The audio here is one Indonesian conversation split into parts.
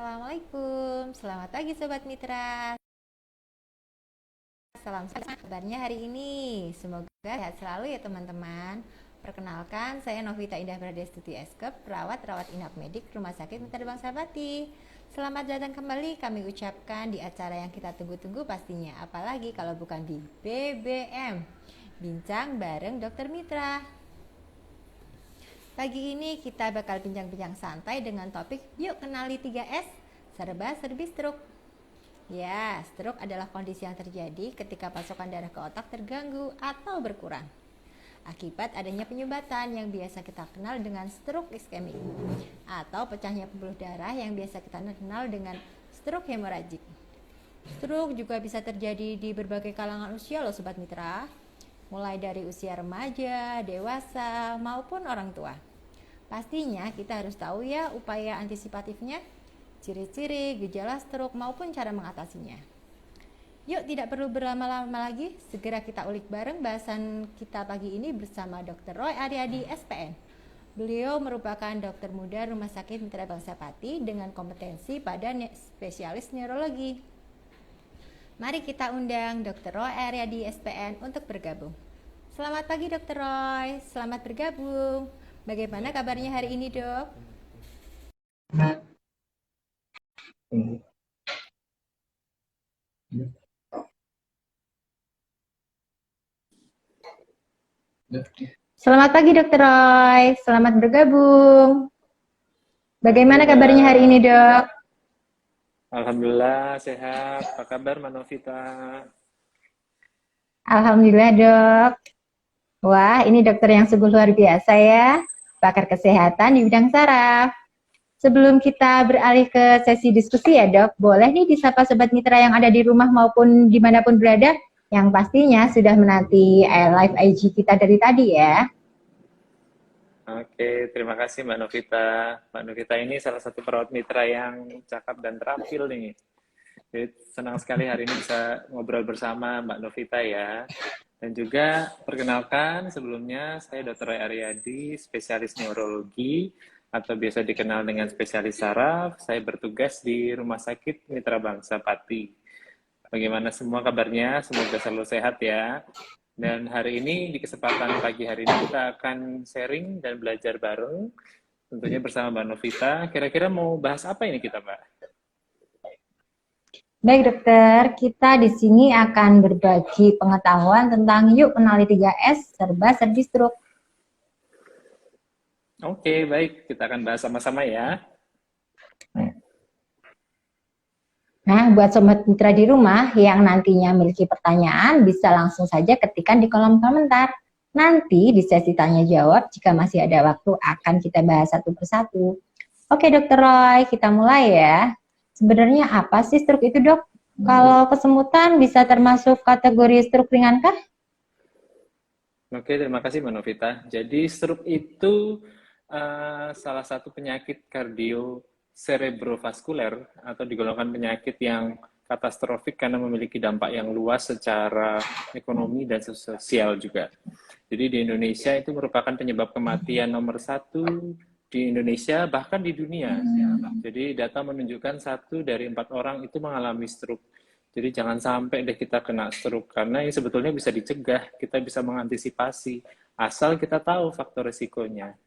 Assalamualaikum, selamat pagi Sobat Mitra. Salam sehat kabarnya hari ini. Semoga sehat selalu ya teman-teman. Perkenalkan, saya Novita Indah Pradestuti Eskep, perawat rawat inap medik Rumah Sakit Mitra Bangsa Pati. Selamat datang kembali kami ucapkan di acara yang kita tunggu-tunggu pastinya. Apalagi kalau bukan di BBM, Bincang bareng Dokter Mitra. Pagi ini kita bakal bincang-bincang santai dengan topik yuk kenali 3S, serba-serbi stroke. Ya, stroke adalah kondisi yang terjadi ketika pasokan darah ke otak terganggu atau berkurang akibat adanya penyumbatan yang biasa kita kenal dengan stroke iskemik atau pecahnya pembuluh darah yang biasa kita kenal dengan stroke hemoragik. Stroke juga bisa terjadi di berbagai kalangan usia loh Sobat Mitra, mulai dari usia remaja, dewasa, maupun orang tua. Pastinya kita harus tahu ya upaya antisipatifnya, ciri-ciri, gejala stroke maupun cara mengatasinya. Yuk tidak perlu berlama-lama lagi, segera kita ulik bareng bahasan kita pagi ini bersama Dr. Roy Aryadi SPN. Beliau merupakan dokter muda Rumah Sakit Mitra Bangsa Pati dengan kompetensi pada spesialis neurologi. Mari kita undang Dr. Roy Aryadi SPN untuk bergabung. Selamat pagi Dr. Roy, selamat bergabung. Bagaimana kabarnya hari ini dok? Selamat pagi Dr. Roy, selamat bergabung. Bagaimana kabarnya hari ini dok? Alhamdulillah sehat. Apa kabar Mbak Novita? Alhamdulillah dok. Wah, ini dokter yang sungguh luar biasa ya, pakar kesehatan di bidang saraf. Sebelum kita beralih ke sesi diskusi ya dok, boleh nih disapa Sobat Mitra yang ada di rumah maupun dimanapun berada, yang pastinya sudah menanti live IG kita dari tadi ya. Oke, terima kasih Mbak Novita. Mbak Novita ini salah satu perawat mitra yang cakap dan terampil nih. Jadi senang sekali hari ini bisa ngobrol bersama Mbak Novita ya. Dan juga perkenalkan sebelumnya saya Dr. Roy Aryadi, spesialis neurologi atau biasa dikenal dengan spesialis saraf. Saya bertugas di Rumah Sakit Mitra Bangsa Pati. Bagaimana semua kabarnya? Semoga selalu sehat ya. Dan hari ini, di kesempatan pagi hari ini, kita akan sharing dan belajar bareng, tentunya bersama Mbak Novita. Kira-kira mau bahas apa ini kita, Mbak? Baik dokter, kita di sini akan berbagi pengetahuan tentang yuk kenali 3S, serba-serbi stroke. Oke, baik. Kita akan bahas sama-sama ya. Nah, buat Sobat Mitra di rumah yang nantinya memiliki pertanyaan, bisa langsung saja ketikkan di kolom komentar. Nanti di sesi tanya jawab, jika masih ada waktu, akan kita bahas satu persatu. Oke Dokter Roy, kita mulai ya. Sebenarnya apa sih stroke itu dok? Kalau kesemutan bisa termasuk kategori stroke ringan kah? Oke, terima kasih Mbak Novita. Jadi stroke itu salah satu penyakit kardio cerebrovaskuler atau digolongkan penyakit yang katastrofik karena memiliki dampak yang luas secara ekonomi dan sosial juga. Jadi di Indonesia itu merupakan penyebab kematian nomor 1 di Indonesia bahkan di dunia. Jadi data menunjukkan 1 dari 4 orang itu mengalami stroke. Jadi jangan sampai deh kita kena stroke karena ini sebetulnya bisa dicegah, kita bisa mengantisipasi asal kita tahu faktor risikonya.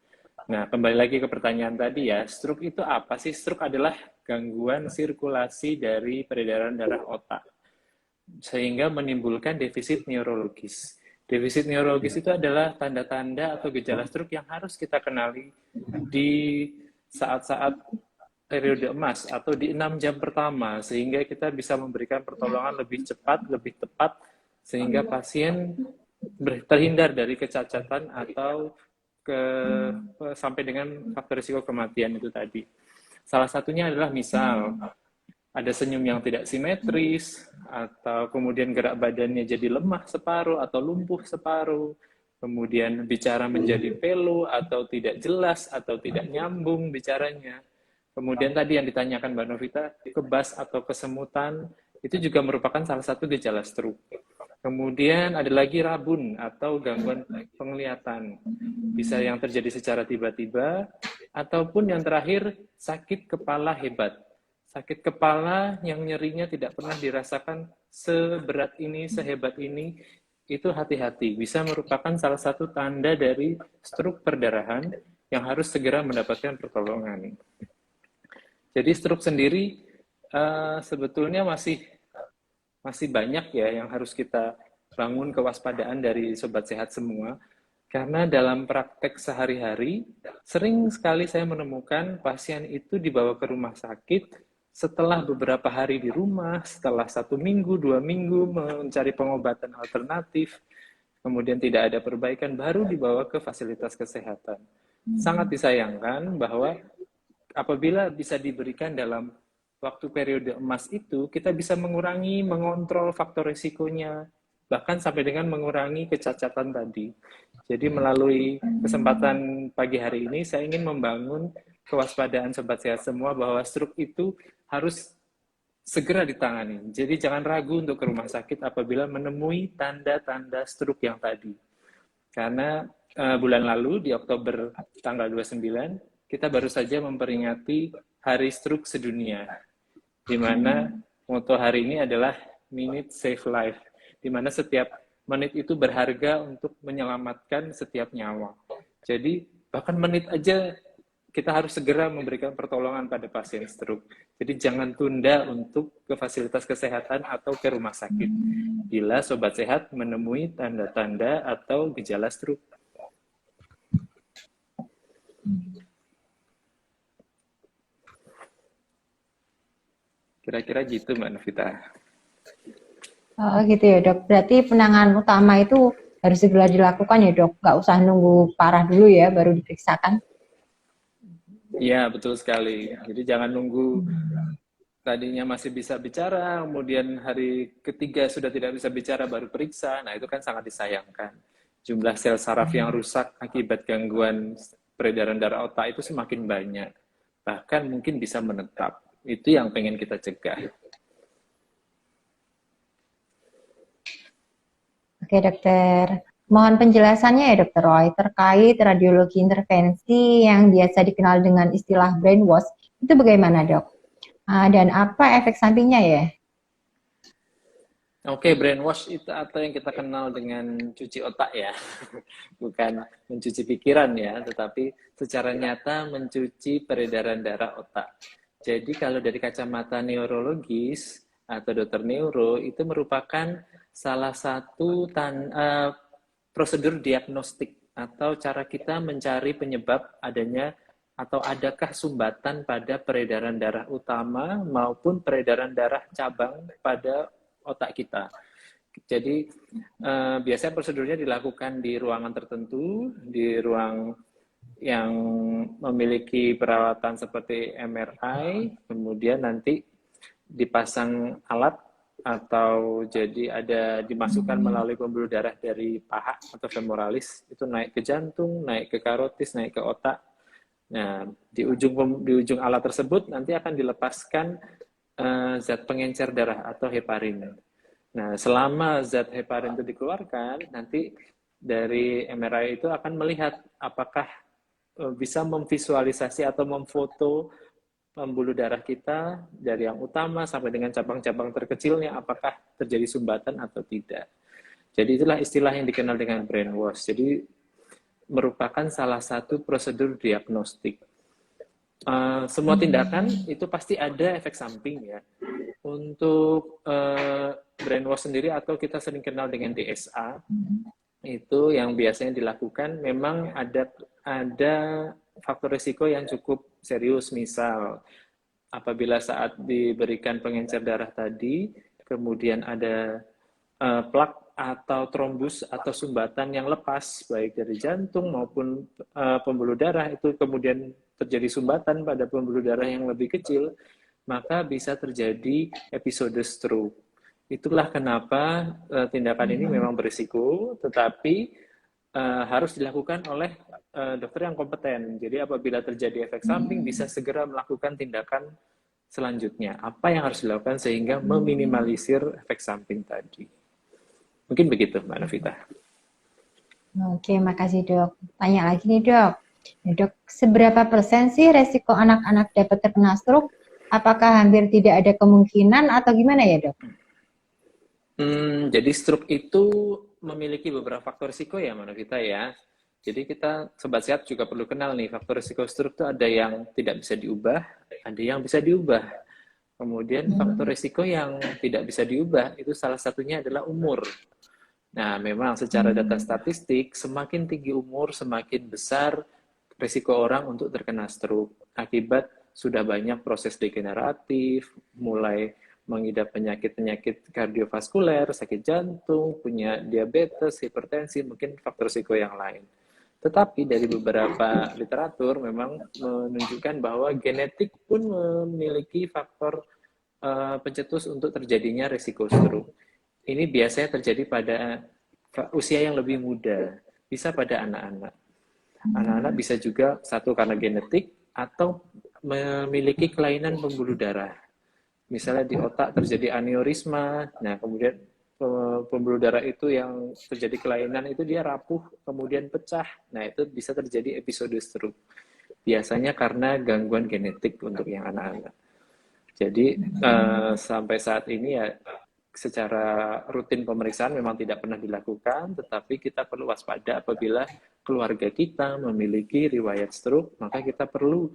Nah, kembali lagi ke pertanyaan tadi ya, stroke itu apa sih? Stroke adalah gangguan sirkulasi dari peredaran darah otak, sehingga menimbulkan defisit neurologis. Defisit neurologis itu adalah tanda-tanda atau gejala stroke yang harus kita kenali di saat-saat periode emas atau di 6 jam pertama, sehingga kita bisa memberikan pertolongan lebih cepat, lebih tepat, sehingga pasien terhindar dari kecacatan atau sampai dengan faktor risiko kematian itu tadi. Salah satunya adalah misal ada senyum yang tidak simetris, atau kemudian gerak badannya jadi lemah separuh atau lumpuh separuh, kemudian bicara menjadi pelu atau tidak jelas atau tidak nyambung bicaranya. Kemudian tadi yang ditanyakan Mbak Novita, kebas atau kesemutan, itu juga merupakan salah satu gejala stroke. Kemudian ada lagi rabun atau gangguan penglihatan. Bisa yang terjadi secara tiba-tiba, ataupun yang terakhir sakit kepala hebat. Sakit kepala yang nyerinya tidak pernah dirasakan seberat ini, sehebat ini, itu hati-hati. Bisa merupakan salah satu tanda dari stroke perdarahan yang harus segera mendapatkan pertolongan. Jadi stroke sendiri sebetulnya masih banyak ya yang harus kita bangun kewaspadaan dari sobat sehat semua. Karena dalam praktek sehari-hari, sering sekali saya menemukan pasien itu dibawa ke rumah sakit setelah beberapa hari di rumah, setelah 1 minggu, 2 minggu mencari pengobatan alternatif, kemudian tidak ada perbaikan, baru dibawa ke fasilitas kesehatan. Sangat disayangkan bahwa apabila bisa diberikan dalam waktu periode emas itu, kita bisa mengurangi, mengontrol faktor risikonya, bahkan sampai dengan mengurangi kecacatan tadi. Jadi melalui kesempatan pagi hari ini, saya ingin membangun kewaspadaan sobat sehat semua bahwa stroke itu harus segera ditangani. Jadi jangan ragu untuk ke rumah sakit apabila menemui tanda-tanda stroke yang tadi. Karena bulan lalu di Oktober tanggal 29, kita baru saja memperingati Hari Stroke Sedunia, di mana moto hari ini adalah Minute Save Life, di mana setiap menit itu berharga untuk menyelamatkan setiap nyawa. Jadi bahkan menit aja kita harus segera memberikan pertolongan pada pasien stroke. Jadi jangan tunda untuk ke fasilitas kesehatan atau ke rumah sakit bila sobat sehat menemui tanda-tanda atau gejala stroke. Kira-kira gitu Mbak Novita. Oh gitu ya dok, berarti penanganan utama itu harus segera dilakukan ya dok, nggak usah nunggu parah dulu ya baru diperiksakan. Iya betul sekali, jadi jangan nunggu tadinya masih bisa bicara, kemudian hari ketiga sudah tidak bisa bicara baru periksa, nah itu kan sangat disayangkan. Jumlah sel saraf yang rusak akibat gangguan peredaran darah otak itu semakin banyak, bahkan mungkin bisa menetap, itu yang pengen kita cegah. Oke dokter, mohon penjelasannya ya dokter Roy terkait radiologi intervensi yang biasa dikenal dengan istilah brainwash itu bagaimana dok? Dan apa efek sampingnya ya? Oke, brainwash itu atau yang kita kenal dengan cuci otak ya, bukan mencuci pikiran ya, tetapi secara nyata mencuci peredaran darah otak. Jadi kalau dari kacamata neurologis atau dokter neuro itu merupakan salah satu prosedur diagnostik atau cara kita mencari penyebab adanya atau adakah sumbatan pada peredaran darah utama maupun peredaran darah cabang pada otak kita. Jadi biasanya prosedurnya dilakukan di ruangan tertentu, di ruang yang memiliki perawatan seperti MRI, kemudian nanti dipasang alat atau jadi ada dimasukkan melalui pembuluh darah dari paha atau femoralis, itu naik ke jantung, naik ke karotis, naik ke otak. Nah, di ujung alat tersebut nanti akan dilepaskan zat pengencer darah atau heparin. Nah, selama zat heparin itu dikeluarkan, nanti dari MRI itu akan melihat apakah bisa memvisualisasi atau memfoto pembuluh darah kita dari yang utama sampai dengan cabang-cabang terkecilnya, apakah terjadi sumbatan atau tidak. Jadi itulah istilah yang dikenal dengan brainwash. Jadi merupakan salah satu prosedur diagnostik. Semua tindakan itu pasti ada efek samping ya. Untuk brainwash sendiri atau kita sering kenal dengan DSA, itu yang biasanya dilakukan memang ada faktor risiko yang cukup serius. Misal apabila saat diberikan pengencer darah tadi, kemudian ada plak atau trombus atau sumbatan yang lepas baik dari jantung maupun pembuluh darah, itu kemudian terjadi sumbatan pada pembuluh darah yang lebih kecil, maka bisa terjadi episode stroke. Itulah kenapa tindakan ini memang berisiko, tetapi harus dilakukan oleh dokter yang kompeten. Jadi apabila terjadi efek samping bisa segera melakukan tindakan selanjutnya. Apa yang harus dilakukan sehingga meminimalisir efek samping tadi. Mungkin begitu, Mbak Novita. Oke, makasih dok. Tanya lagi nih dok. Dok, seberapa persen sih resiko anak-anak dapat terkena stroke Apakah hampir tidak ada kemungkinan atau gimana ya, Dok? Jadi stroke itu memiliki beberapa faktor risiko ya, Manavita ya. Jadi kita sobat sehat juga perlu kenal nih faktor risiko stroke itu ada yang tidak bisa diubah, ada yang bisa diubah. Kemudian faktor risiko yang tidak bisa diubah itu salah satunya adalah umur. Nah, memang secara data statistik semakin tinggi umur semakin besar risiko orang untuk terkena stroke akibat sudah banyak proses degeneratif, mulai mengidap penyakit-penyakit kardiovaskuler, sakit jantung, punya diabetes, hipertensi, mungkin faktor risiko yang lain. Tetapi dari beberapa literatur memang menunjukkan bahwa genetik pun memiliki faktor pencetus untuk terjadinya risiko stroke. Ini biasanya terjadi pada usia yang lebih muda, bisa pada anak-anak. Anak-anak bisa juga satu karena genetik atau memiliki kelainan pembuluh darah. Misalnya di otak terjadi aneurisma, nah kemudian pembuluh darah itu yang terjadi kelainan itu dia rapuh, kemudian pecah. Nah itu bisa terjadi episode stroke. Biasanya karena gangguan genetik untuk yang anak-anak. Jadi sampai saat ini ya secara rutin pemeriksaan memang tidak pernah dilakukan, tetapi kita perlu waspada apabila keluarga kita memiliki riwayat stroke, maka kita perlu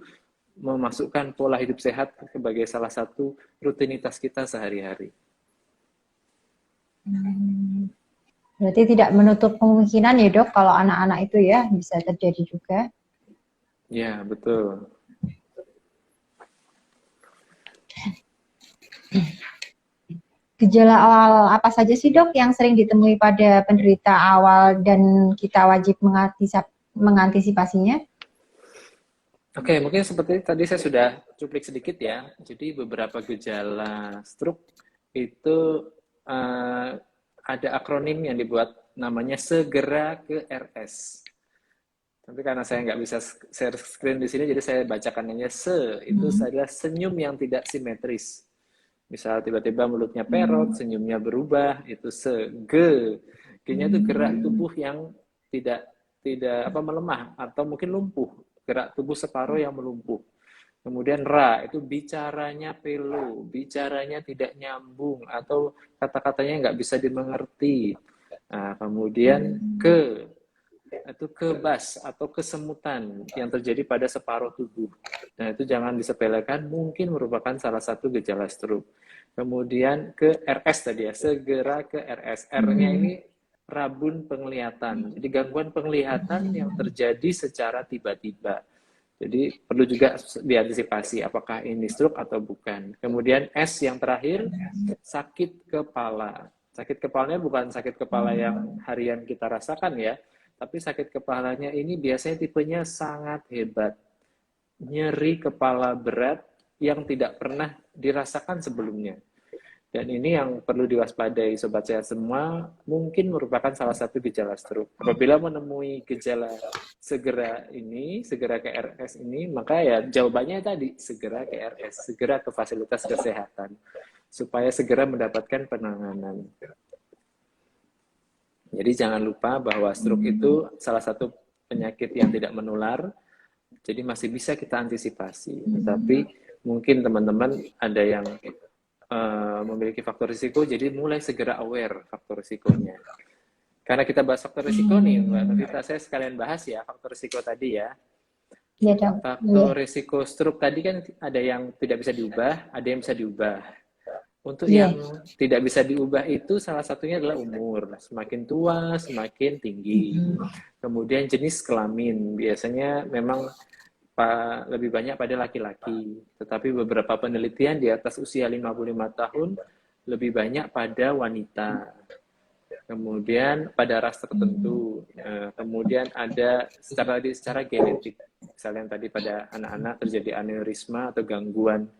memasukkan pola hidup sehat sebagai salah satu rutinitas kita sehari-hari. Berarti tidak menutup kemungkinan ya, Dok, kalau anak-anak itu ya bisa terjadi juga. Ya, betul. Gejala awal apa saja sih, Dok, yang sering ditemui pada penderita awal dan kita wajib mengantisipasinya? Oke, mungkin seperti tadi saya sudah cuplik sedikit ya. Jadi beberapa gejala stroke itu ada akronim yang dibuat namanya segera ke RS. Tapi karena saya nggak bisa share screen di sini, jadi saya bacakan hanya itu adalah senyum yang tidak simetris. Misal tiba-tiba mulutnya perot, senyumnya berubah, itu G-nya itu gerak tubuh yang tidak melemah atau mungkin lumpuh, gerak tubuh separuh yang melumpuh. Kemudian ra itu bicaranya pelo, bicaranya tidak nyambung atau kata-katanya nggak bisa dimengerti. Nah, kemudian itu kebas atau kesemutan yang terjadi pada separuh tubuh. Nah, itu jangan disepelekan, mungkin merupakan salah satu gejala stroke. Kemudian ke RS tadi ya, segera ke RS. R-nya ini rabun penglihatan. Jadi gangguan penglihatan yang terjadi secara tiba-tiba. Jadi perlu juga diantisipasi apakah ini stroke atau bukan. Kemudian S yang terakhir, sakit kepala. Sakit kepalanya bukan sakit kepala yang harian kita rasakan ya, tapi sakit kepalanya ini biasanya tipenya sangat hebat. Nyeri kepala berat yang tidak pernah dirasakan sebelumnya. Dan ini yang perlu diwaspadai sobat sehat semua, mungkin merupakan salah satu gejala stroke. Apabila menemui gejala segera ke RS ini, maka ya jawabannya tadi, segera ke RS, segera ke fasilitas kesehatan, supaya segera mendapatkan penanganan. Jadi jangan lupa bahwa stroke itu salah satu penyakit yang tidak menular, jadi masih bisa kita antisipasi. Tetapi mungkin teman-teman ada yang memiliki faktor risiko, jadi mulai segera aware faktor risikonya. Karena kita bahas faktor risiko nih, Mbak Novita, saya sekalian bahas ya faktor risiko tadi ya. Ya, Dok. Faktor risiko stroke tadi kan ada yang tidak bisa diubah, ada yang bisa diubah. Untuk yang tidak bisa diubah itu salah satunya adalah umur. Semakin tua, semakin tinggi. Kemudian jenis kelamin. Biasanya memang lebih banyak pada laki-laki. Tetapi beberapa penelitian di atas usia 55 tahun lebih banyak pada wanita. Kemudian pada ras tertentu. Kemudian ada secara genetik. Misalnya tadi pada anak-anak terjadi aneurisma atau gangguan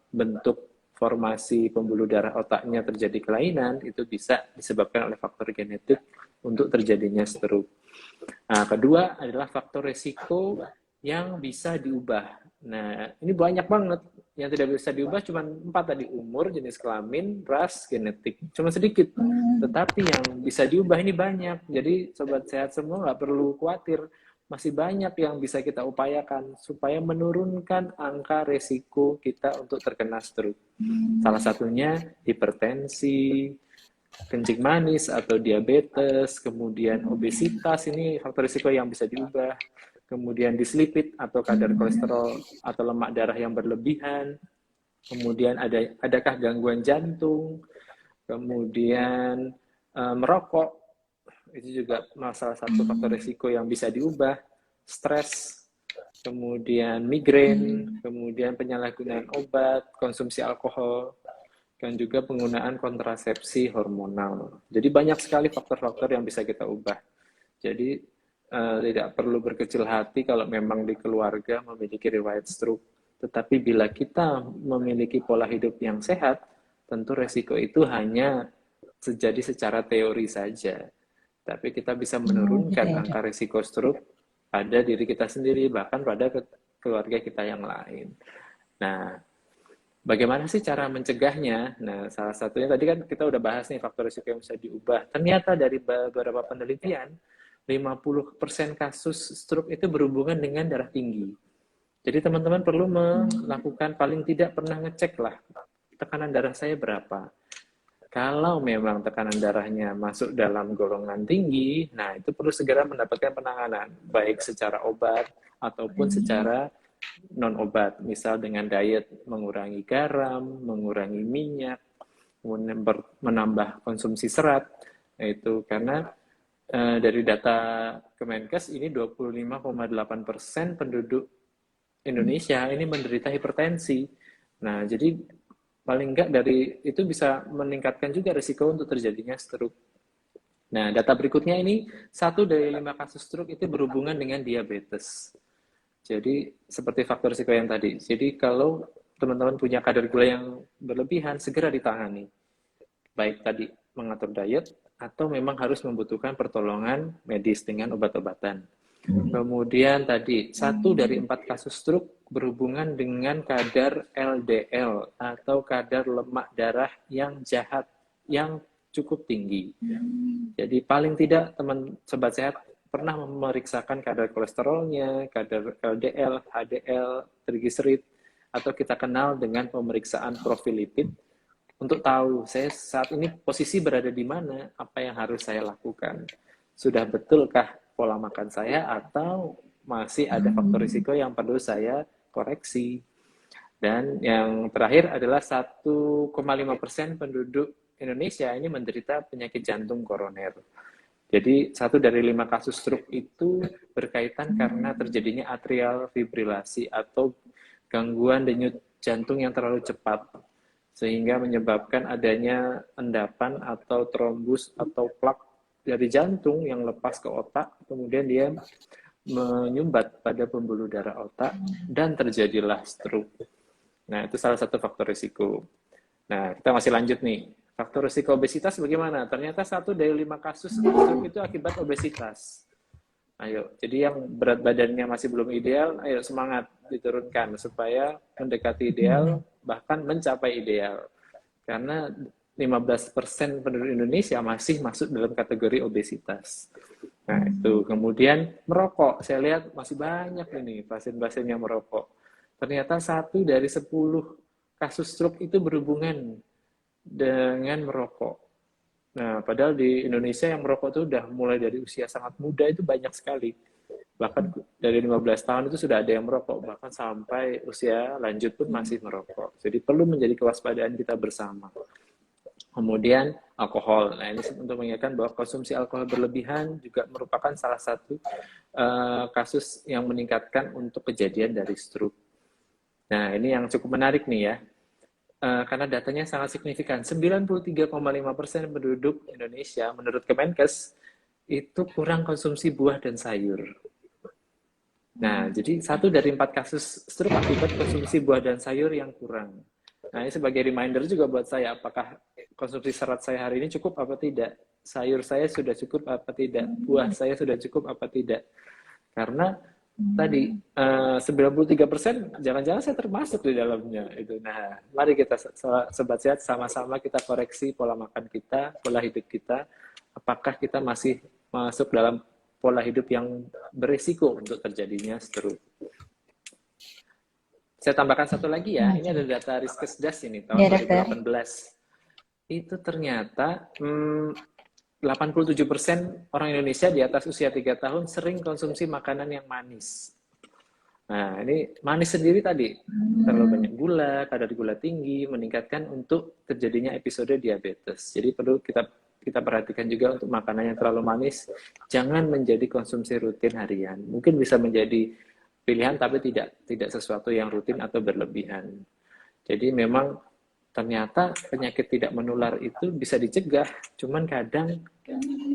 bentuk formasi pembuluh darah otaknya terjadi kelainan, itu bisa disebabkan oleh faktor genetik untuk terjadinya stroke. Nah, kedua adalah faktor resiko yang bisa diubah. Nah, ini banyak banget. Yang tidak bisa diubah cuma 4 tadi, umur, jenis kelamin, ras, genetik. Cuma sedikit. Tetapi yang bisa diubah ini banyak. Jadi sobat sehat semua nggak perlu khawatir masih banyak yang bisa kita upayakan supaya menurunkan angka resiko kita untuk terkena stroke. Salah satunya hipertensi, kencing manis atau diabetes, kemudian obesitas, ini faktor risiko yang bisa diubah, kemudian dislipid atau kadar kolesterol atau lemak darah yang berlebihan, kemudian adakah gangguan jantung, kemudian merokok, itu juga salah satu faktor risiko yang bisa diubah, stres, kemudian migrain, kemudian penyalahgunaan obat, konsumsi alkohol, dan juga penggunaan kontrasepsi hormonal. Jadi banyak sekali faktor-faktor yang bisa kita ubah. Jadi tidak perlu berkecil hati kalau memang di keluarga memiliki riwayat stroke. Tetapi bila kita memiliki pola hidup yang sehat, tentu resiko itu hanya terjadi secara teori saja. Tapi kita bisa menurunkan angka risiko stroke pada diri kita sendiri, bahkan pada keluarga kita yang lain. Nah, bagaimana sih cara mencegahnya? Nah, salah satunya tadi kan kita udah bahas nih faktor risiko yang bisa diubah. Ternyata dari beberapa penelitian, 50% kasus stroke itu berhubungan dengan darah tinggi. Jadi teman-teman perlu melakukan, paling tidak pernah ngecek lah, tekanan darah saya berapa. Kalau memang tekanan darahnya masuk dalam golongan tinggi, nah itu perlu segera mendapatkan penanganan, baik secara obat ataupun secara non-obat, misal dengan diet mengurangi garam, mengurangi minyak, menambah konsumsi serat, itu karena dari data Kemenkes ini 25,8% penduduk Indonesia ini menderita hipertensi. Nah, jadi paling enggak dari itu bisa meningkatkan juga risiko untuk terjadinya stroke. Nah, data berikutnya ini 1 dari 5 kasus stroke itu berhubungan dengan diabetes. Jadi seperti faktor risiko yang tadi. Jadi kalau teman-teman punya kadar gula yang berlebihan, segera ditangani. Baik tadi mengatur diet atau memang harus membutuhkan pertolongan medis dengan obat-obatan. Kemudian tadi 1 dari 4 kasus stroke berhubungan dengan kadar LDL atau kadar lemak darah yang jahat, yang cukup tinggi. Jadi paling tidak teman sobat sehat pernah memeriksakan kadar kolesterolnya, kadar LDL, HDL, trigliserid, atau kita kenal dengan pemeriksaan profil lipid untuk tahu saya saat ini posisi berada di mana, apa yang harus saya lakukan. Sudah betulkah pola makan saya atau masih ada faktor risiko yang perlu saya koreksi. Dan yang terakhir adalah 1,5% penduduk Indonesia ini menderita penyakit jantung koroner. Jadi 1 dari 5 kasus stroke itu berkaitan karena terjadinya atrial fibrilasi atau gangguan denyut jantung yang terlalu cepat, sehingga menyebabkan adanya endapan atau trombus atau plak dari jantung yang lepas ke otak, kemudian dia menyumbat pada pembuluh darah otak dan terjadilah stroke. Nah, itu salah satu faktor risiko. Nah, kita masih lanjut nih. Faktor risiko obesitas bagaimana? Ternyata 1 dari 5 kasus stroke itu akibat obesitas. Ayo, jadi yang berat badannya masih belum ideal, ayo semangat diturunkan supaya mendekati ideal, bahkan mencapai ideal. Karena 15% penduduk Indonesia masih masuk dalam kategori obesitas. Nah, itu. Kemudian merokok. Saya lihat masih banyak ini pasien-pasien yang merokok. Ternyata 1 dari 10 kasus stroke itu berhubungan dengan merokok. Nah, padahal di Indonesia yang merokok itu udah mulai dari usia sangat muda itu banyak sekali. Bahkan dari 15 tahun itu sudah ada yang merokok, bahkan sampai usia lanjut pun masih merokok. Jadi perlu menjadi kewaspadaan kita bersama. Kemudian alkohol. Nah, ini untuk mengingatkan bahwa konsumsi alkohol berlebihan juga merupakan salah satu kasus yang meningkatkan untuk kejadian dari stroke. Nah, ini yang cukup menarik nih ya. Karena datanya sangat signifikan. 93,5% penduduk Indonesia menurut Kemenkes itu kurang konsumsi buah dan sayur. Nah, jadi 1 dari 4 kasus stroke akibat konsumsi buah dan sayur yang kurang. Nah, ini sebagai reminder juga buat saya, apakah konsumsi serat saya hari ini cukup apa tidak? Sayur saya sudah cukup apa tidak? Buah saya sudah cukup apa tidak? Karena tadi 93% jangan-jangan saya termasuk di dalamnya itu. Nah, mari kita sobat sehat sama-sama kita koreksi pola makan kita, pola hidup kita. Apakah kita masih masuk dalam pola hidup yang berisiko untuk terjadinya stroke. Saya tambahkan satu lagi ya, ini ada data Riskesdas ini tahun Ya, dokter. 2018. Itu ternyata 87% orang Indonesia di atas usia 3 tahun sering konsumsi makanan yang manis. Nah, ini manis sendiri tadi, terlalu banyak gula, kadar gula tinggi, meningkatkan untuk terjadinya episode diabetes. Jadi perlu kita perhatikan juga untuk makanan yang terlalu manis, jangan menjadi konsumsi rutin harian. Mungkin bisa menjadi pilihan, tapi tidak sesuatu yang rutin atau berlebihan. Jadi memang ternyata penyakit tidak menular itu bisa dicegah, cuman kadang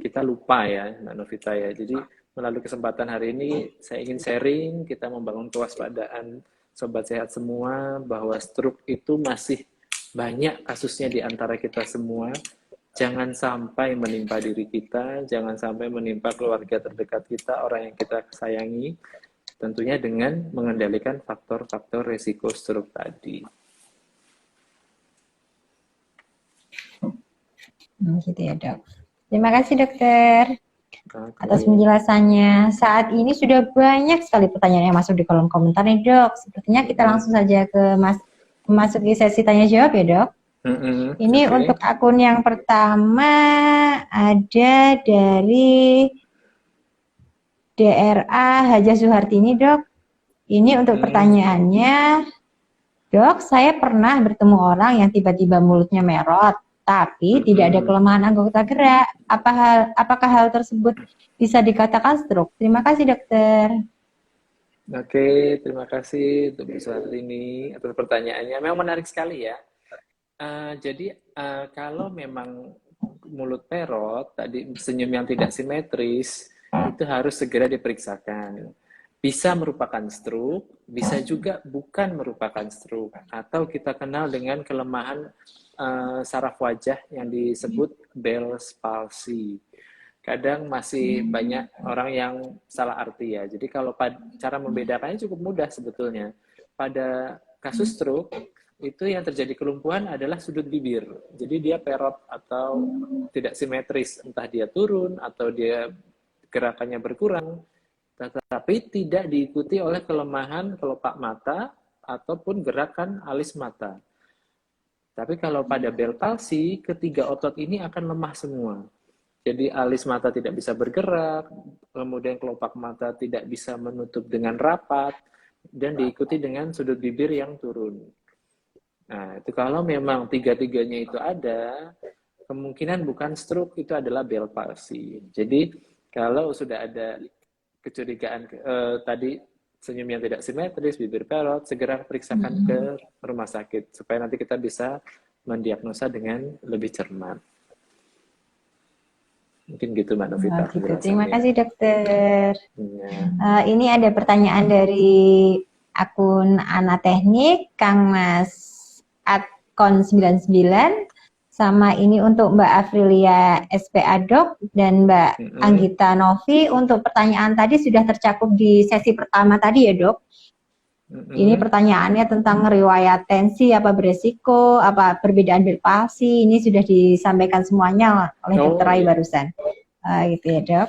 kita lupa ya, Mbak Novita ya. Jadi melalui kesempatan hari ini, saya ingin sharing, kita membangun kewaspadaan Sobat Sehat semua, bahwa stroke itu masih banyak kasusnya di antara kita semua. Jangan sampai menimpa diri kita, jangan sampai menimpa keluarga terdekat kita, orang yang kita sayangi, tentunya dengan mengendalikan faktor-faktor resiko stroke tadi. Gitu ya, Dok. Terima kasih, dokter, atas Oke. penjelasannya. Saat ini sudah banyak sekali pertanyaan yang masuk di kolom komentar nih, Dok. Sepertinya kita langsung saja memasuki sesi tanya jawab ya, Dok. Ini Oke. untuk akun yang pertama ada dari DRA Haja Suhartini, Dok. Ini untuk pertanyaannya, Dok, saya pernah bertemu orang yang tiba-tiba mulutnya merot, tapi tidak ada kelemahan anggota gerak. Apakah hal tersebut bisa dikatakan stroke? Terima kasih, dokter. Oke, terima kasih untuk Bu Suhartini atas pertanyaannya. Memang menarik sekali ya. Jadi kalau memang mulut perot, tadi senyum yang tidak simetris, itu harus segera diperiksakan. Bisa merupakan stroke, bisa juga bukan merupakan stroke, atau kita kenal dengan kelemahan saraf wajah yang disebut Bell's palsy. Kadang masih banyak orang yang salah arti ya. Jadi kalau cara membedakannya cukup mudah sebetulnya. Pada kasus stroke, itu yang terjadi kelumpuhan adalah sudut bibir. Jadi dia perot atau tidak simetris. Entah dia turun atau dia gerakannya berkurang. Tetapi tidak diikuti oleh kelemahan kelopak mata ataupun gerakan alis mata. Tapi kalau pada Bell palsy, ketiga otot ini akan lemah semua. Jadi alis mata tidak bisa bergerak, kemudian kelopak mata tidak bisa menutup dengan rapat, dan diikuti dengan sudut bibir yang turun. Nah, itu kalau memang tiga-tiganya itu ada, kemungkinan bukan stroke, itu adalah Bell palsy. Jadi kalau sudah ada kecurigaan tadi senyum yang tidak simetris, bibir perot, segera periksakan ke rumah sakit supaya nanti kita bisa mendiagnosa dengan lebih cermat. Mungkin gitu Mbak Novita. Gitu. Terima kasih, dokter. Ya. Ini ada pertanyaan dari akun Ana Teknik, Kang Mas Atkon99, sama ini untuk Mbak Afrilia SPA Dok dan Mbak Anggita Novi. Untuk pertanyaan tadi sudah tercakup di sesi pertama tadi ya, Dok. Ini pertanyaannya tentang riwayat tensi, apa beresiko, apa perbedaan Bell palsy, ini sudah disampaikan semuanya oleh Dokter Rai barusan. Gitu ya, Dok.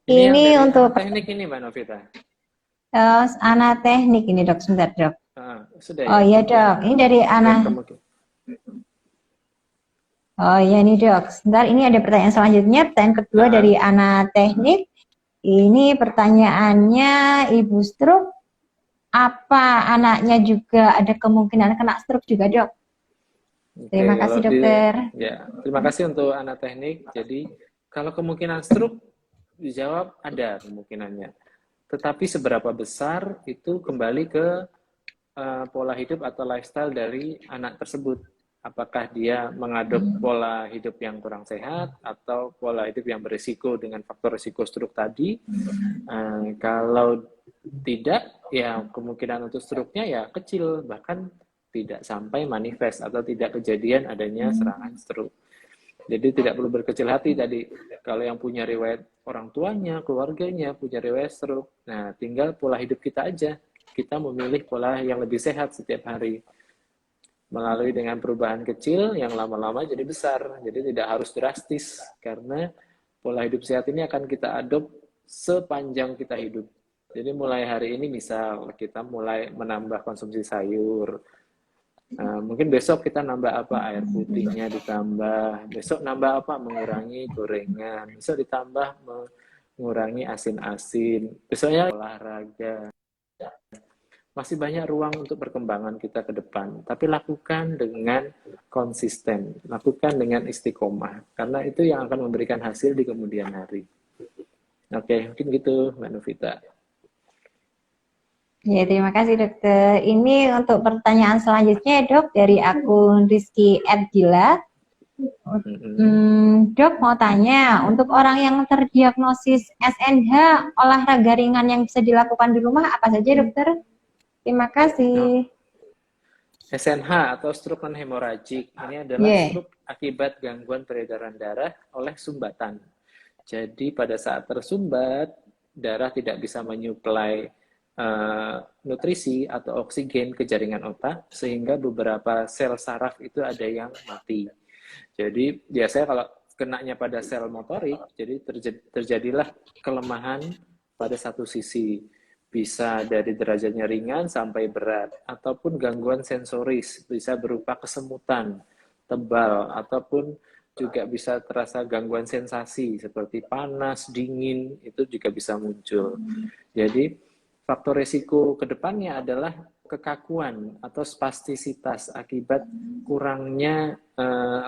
Ini untuk teknik ini Mbak Novita. Ana Teknik ini, Dok, sebentar, Dok. Sudah ya? Oh iya, Dok. Ini dari Ana. Oh iya nih, Dok. Sebentar, ini ada pertanyaan selanjutnya. Pertanyaan kedua dari Ana Teknik. Ini pertanyaannya, Ibu stroke, apa anaknya juga ada kemungkinan kena stroke juga, Dok? Terima kasih, dokter. Ya, terima kasih untuk anak teknik. Jadi, kalau kemungkinan stroke, dijawab ada kemungkinannya. Tetapi seberapa besar itu kembali ke pola hidup atau lifestyle dari anak tersebut. Apakah dia mengadop pola hidup yang kurang sehat atau pola hidup yang berisiko dengan faktor risiko stroke tadi. Kalau tidak, ya kemungkinan untuk stroke-nya ya kecil, bahkan tidak sampai manifest atau tidak kejadian adanya serangan stroke. Jadi tidak perlu berkecil hati tadi. Kalau yang punya riwayat orang tuanya, keluarganya punya riwayat stroke, nah tinggal pola hidup kita aja. Kita memilih pola yang lebih sehat setiap hari. Melalui dengan perubahan kecil yang lama-lama jadi besar. Jadi tidak harus drastis karena Pola hidup sehat ini akan kita adopt sepanjang kita hidup. Jadi mulai hari ini misal kita mulai menambah konsumsi sayur. Mungkin besok kita nambah apa? Air putihnya ditambah. Besok nambah apa? Mengurangi gorengan. Besok ditambah mengurangi asin-asin. Besoknya olahraga. Masih banyak ruang untuk perkembangan kita ke depan. Tapi lakukan dengan konsisten. Lakukan dengan istiqomah. Karena itu yang akan memberikan hasil di kemudian hari. Oke, mungkin gitu Mbak Novita. Ya, terima kasih dokter. Ini untuk pertanyaan selanjutnya dok dari akun Rizky @gila. Dok mau tanya, untuk orang yang terdiagnosis SNH, olahraga ringan yang bisa dilakukan di rumah apa saja dokter? Terima kasih. SNH atau stroke non-hemorragik ini adalah stroke akibat gangguan peredaran darah oleh sumbatan. Jadi pada saat tersumbat, darah tidak bisa menyuplai nutrisi atau oksigen ke jaringan otak, sehingga beberapa sel saraf itu ada yang mati. Jadi biasanya kalau kenanya pada sel motorik, jadi terjadilah kelemahan pada satu sisi. Bisa dari derajatnya ringan sampai berat, ataupun gangguan sensoris, bisa berupa kesemutan, tebal, ataupun juga bisa terasa gangguan sensasi seperti panas, dingin, itu juga bisa muncul. Jadi faktor risiko kedepannya adalah kekakuan atau spastisitas akibat kurangnya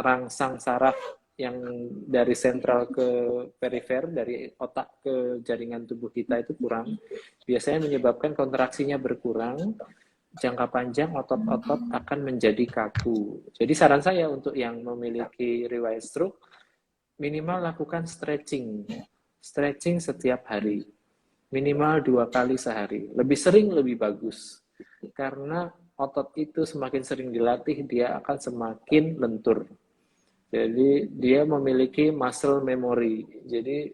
rangsang saraf yang dari sentral ke perifer, dari otak ke jaringan tubuh kita itu kurang. Biasanya menyebabkan kontraksinya berkurang, jangka panjang otot-otot akan menjadi kaku. Jadi saran saya untuk yang memiliki riwayat stroke, minimal lakukan stretching. Stretching setiap hari. Minimal 2 kali sehari. Lebih sering lebih bagus. Karena otot itu semakin sering dilatih, dia akan semakin lentur. Jadi dia memiliki muscle memory. Jadi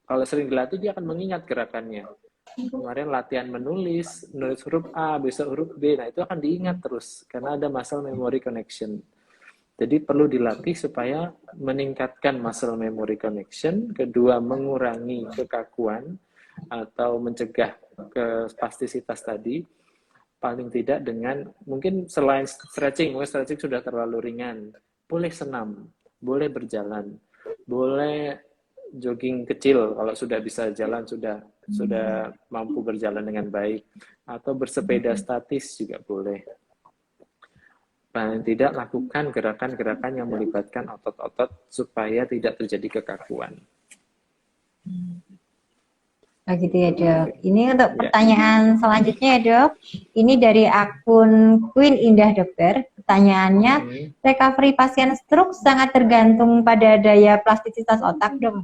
kalau sering dilatih dia akan mengingat gerakannya. Kemarin latihan menulis huruf A, besok huruf B. Nah itu akan diingat terus karena ada muscle memory connection. Jadi perlu dilatih supaya meningkatkan muscle memory connection. Kedua, mengurangi kekakuan atau mencegah ke spastisitas tadi, paling tidak dengan mungkin selain stretching sudah terlalu ringan, boleh senam, boleh berjalan, boleh jogging kecil kalau sudah bisa jalan, sudah mampu berjalan dengan baik, atau bersepeda statis juga boleh. Paling tidak lakukan gerakan-gerakan yang melibatkan otot-otot supaya tidak terjadi kekakuan. Oh gitu ya dok. Ini untuk pertanyaan selanjutnya ya dok. Ini dari akun Queen Indah dokter. Pertanyaannya, recovery pasien stroke sangat tergantung pada daya plastisitas otak dok.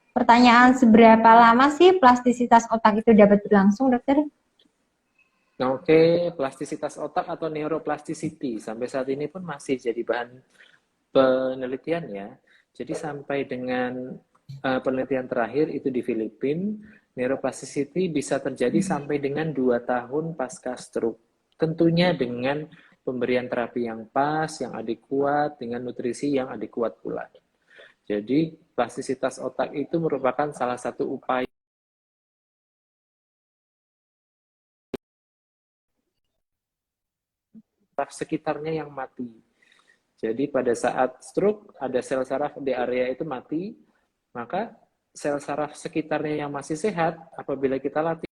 Pertanyaan, seberapa lama sih plastisitas otak itu dapat berlangsung dokter? Oke, plastisitas otak atau neuroplasticity sampai saat ini pun masih jadi bahan penelitian ya. Jadi sampai dengan penelitian terakhir itu di Filipina, neuroplasticity bisa terjadi sampai dengan 2 tahun pasca stroke. Tentunya dengan pemberian terapi yang pas, yang adekuat, dengan nutrisi yang adekuat pula. Jadi plastisitas otak itu merupakan salah satu upaya sekitarnya yang mati. Jadi pada saat stroke ada sel saraf di area itu mati, maka sel saraf sekitarnya yang masih sehat apabila kita latih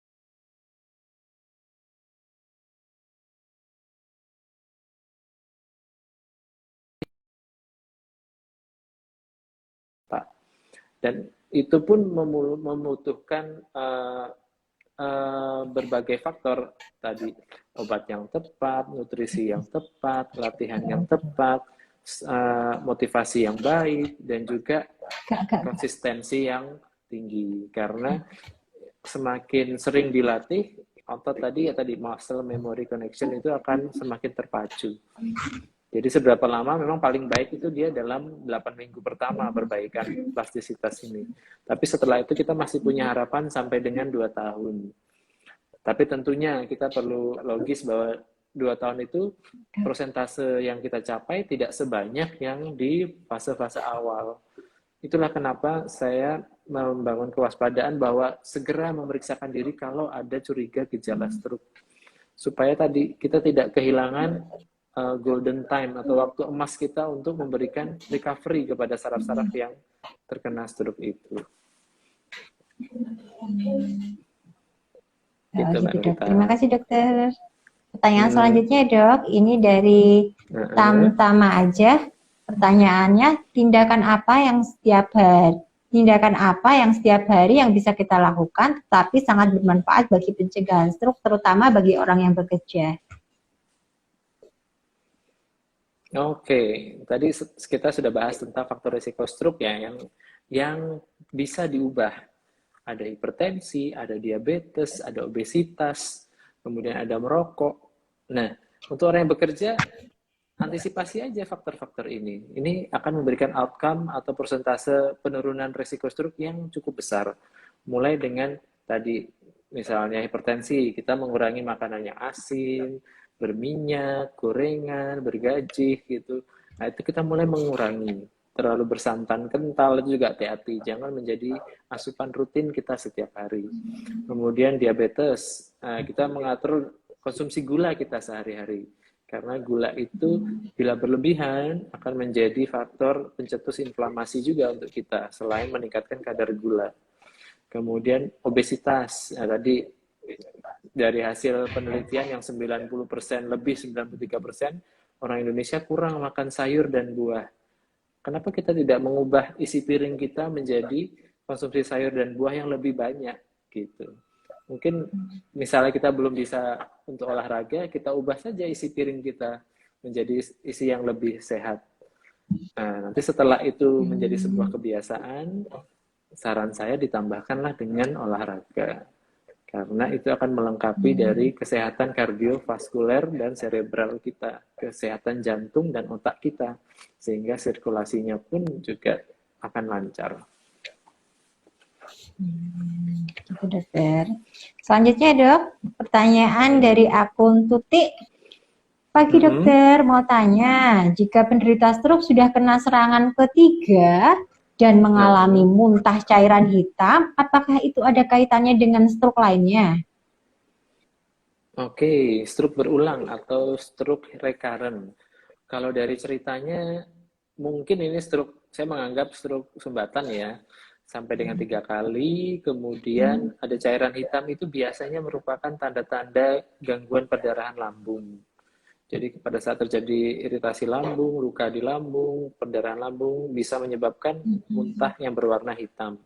dan itu pun membutuhkan berbagai faktor tadi, obat yang tepat, nutrisi yang tepat, latihan yang tepat, motivasi yang baik, dan juga konsistensi yang tinggi. Karena semakin sering dilatih, otot tadi muscle memory connection itu akan semakin terpacu. Jadi seberapa lama memang paling baik itu dia dalam 8 minggu pertama perbaikan plastisitas ini. Tapi setelah itu kita masih punya harapan sampai dengan 2 tahun. Tapi tentunya kita perlu logis bahwa 2 tahun itu persentase yang kita capai tidak sebanyak yang di fase-fase awal. Itulah kenapa saya membangun kewaspadaan bahwa segera memeriksakan diri kalau ada curiga gejala stroke. Supaya tadi kita tidak kehilangan golden time atau waktu emas kita untuk memberikan recovery kepada saraf-saraf yang terkena stroke itu. Gitu, Mbak gitu, Dok. Novita. Terima kasih, Dokter. Pertanyaan selanjutnya, Dok. Ini dari Tama aja. Pertanyaannya, tindakan apa yang setiap hari yang bisa kita lakukan tapi sangat bermanfaat bagi pencegahan stroke, terutama bagi orang yang bekerja? Oke, tadi kita sudah bahas tentang faktor risiko stroke ya, yang bisa diubah. Ada hipertensi, ada diabetes, ada obesitas, kemudian ada merokok. Nah, untuk orang yang bekerja, antisipasi aja faktor-faktor ini. Ini akan memberikan outcome atau persentase penurunan risiko stroke yang cukup besar. Mulai dengan tadi, misalnya hipertensi, kita mengurangi makanan yang asin, berminyak, gorengan, bergajih gitu. Nah, itu kita mulai mengurangi. Terlalu bersantan kental itu juga hati-hati, jangan menjadi asupan rutin kita setiap hari. Kemudian diabetes, kita mengatur konsumsi gula kita sehari-hari, karena gula itu bila berlebihan akan menjadi faktor pencetus inflamasi juga untuk kita, selain meningkatkan kadar gula. Kemudian obesitas, tadi dari hasil penelitian yang 90% lebih 93% orang Indonesia kurang makan sayur dan buah. Kenapa kita tidak mengubah isi piring kita menjadi konsumsi sayur dan buah yang lebih banyak gitu? Mungkin misalnya kita belum bisa untuk olahraga, kita ubah saja isi piring kita menjadi isi yang lebih sehat. Nah, nanti setelah itu menjadi sebuah kebiasaan, saran saya ditambahkanlah dengan olahraga. Karena itu akan melengkapi dari kesehatan kardiovaskuler dan cerebral kita, kesehatan jantung dan otak kita, sehingga sirkulasinya pun juga akan lancar. Gitu, Dokter. Selanjutnya, Dok, pertanyaan dari akun Tuti. Pagi, Dokter, mau tanya, jika penderita stroke sudah kena serangan ketiga dan mengalami muntah cairan hitam, apakah itu ada kaitannya dengan stroke lainnya? Oke, stroke berulang atau stroke recurrent. Kalau dari ceritanya, mungkin ini stroke, saya menganggap stroke sumbatan ya, sampai dengan 3 kali, kemudian ada cairan hitam, itu biasanya merupakan tanda-tanda gangguan perdarahan lambung. Jadi pada saat terjadi iritasi lambung, luka di lambung, perdarahan lambung bisa menyebabkan muntah yang berwarna hitam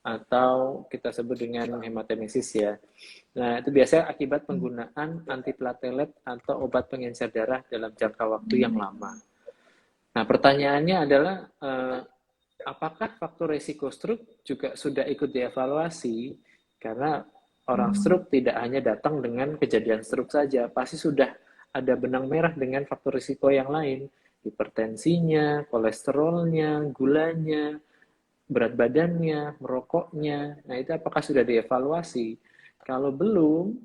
atau kita sebut dengan hematemesis ya. Nah, itu biasanya akibat penggunaan antiplatelet atau obat pengencer darah dalam jangka waktu yang lama. Nah, pertanyaannya adalah apakah faktor resiko stroke juga sudah ikut dievaluasi? Karena orang stroke tidak hanya datang dengan kejadian stroke saja, pasti sudah ada benang merah dengan faktor risiko yang lain, hipertensinya, kolesterolnya, gulanya, berat badannya, merokoknya. Nah, itu apakah sudah dievaluasi? Kalau belum,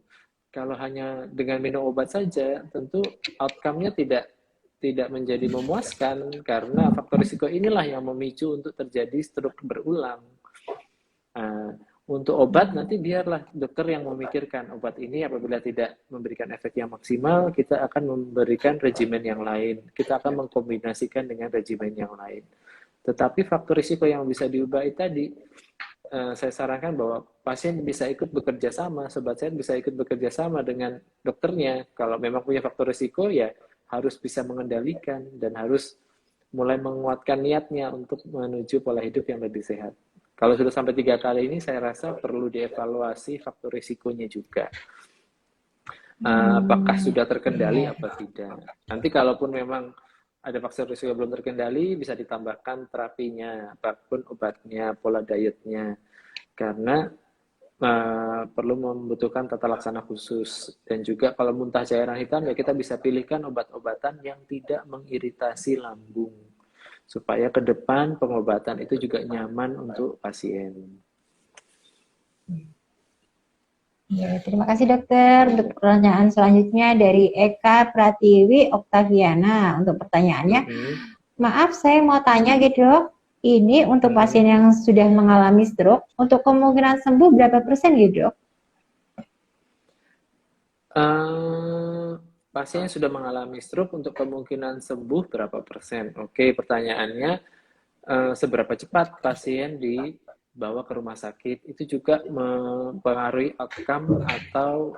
kalau hanya dengan minum obat saja, tentu outcome-nya tidak menjadi memuaskan, karena faktor risiko inilah yang memicu untuk terjadi stroke berulang. Untuk obat nanti biarlah dokter yang memikirkan obat ini apabila tidak memberikan efek yang maksimal, kita akan memberikan regimen yang lain. Kita akan mengkombinasikan dengan regimen yang lain. Tetapi faktor risiko yang bisa diubah itu tadi, saya sarankan bahwa pasien bisa ikut bekerja sama, sobat sehat bisa ikut bekerja sama dengan dokternya. Kalau memang punya faktor risiko, ya harus bisa mengendalikan dan harus mulai menguatkan niatnya untuk menuju pola hidup yang lebih sehat. Kalau sudah sampai 3 kali ini, saya rasa perlu dievaluasi faktor risikonya juga. Apakah sudah terkendali apa tidak. Nanti kalaupun memang ada faktor risiko belum terkendali, bisa ditambahkan terapinya, apapun obatnya, pola dietnya. Karena perlu membutuhkan tata laksana khusus. Dan juga kalau muntah cairan hitam, ya kita bisa pilihkan obat-obatan yang tidak mengiritasi lambung, supaya ke depan pengobatan itu juga nyaman untuk pasien. Ya, terima kasih dokter. Untuk pertanyaan selanjutnya dari Eka Pratiwi Oktaviana. Untuk pertanyaannya, maaf saya mau tanya gitu dok, Ini untuk pasien yang sudah mengalami stroke, untuk kemungkinan sembuh berapa persen ya dok? Pasien yang sudah mengalami stroke untuk kemungkinan sembuh berapa persen? Oke, pertanyaannya seberapa cepat pasien dibawa ke rumah sakit itu juga mempengaruhi outcome atau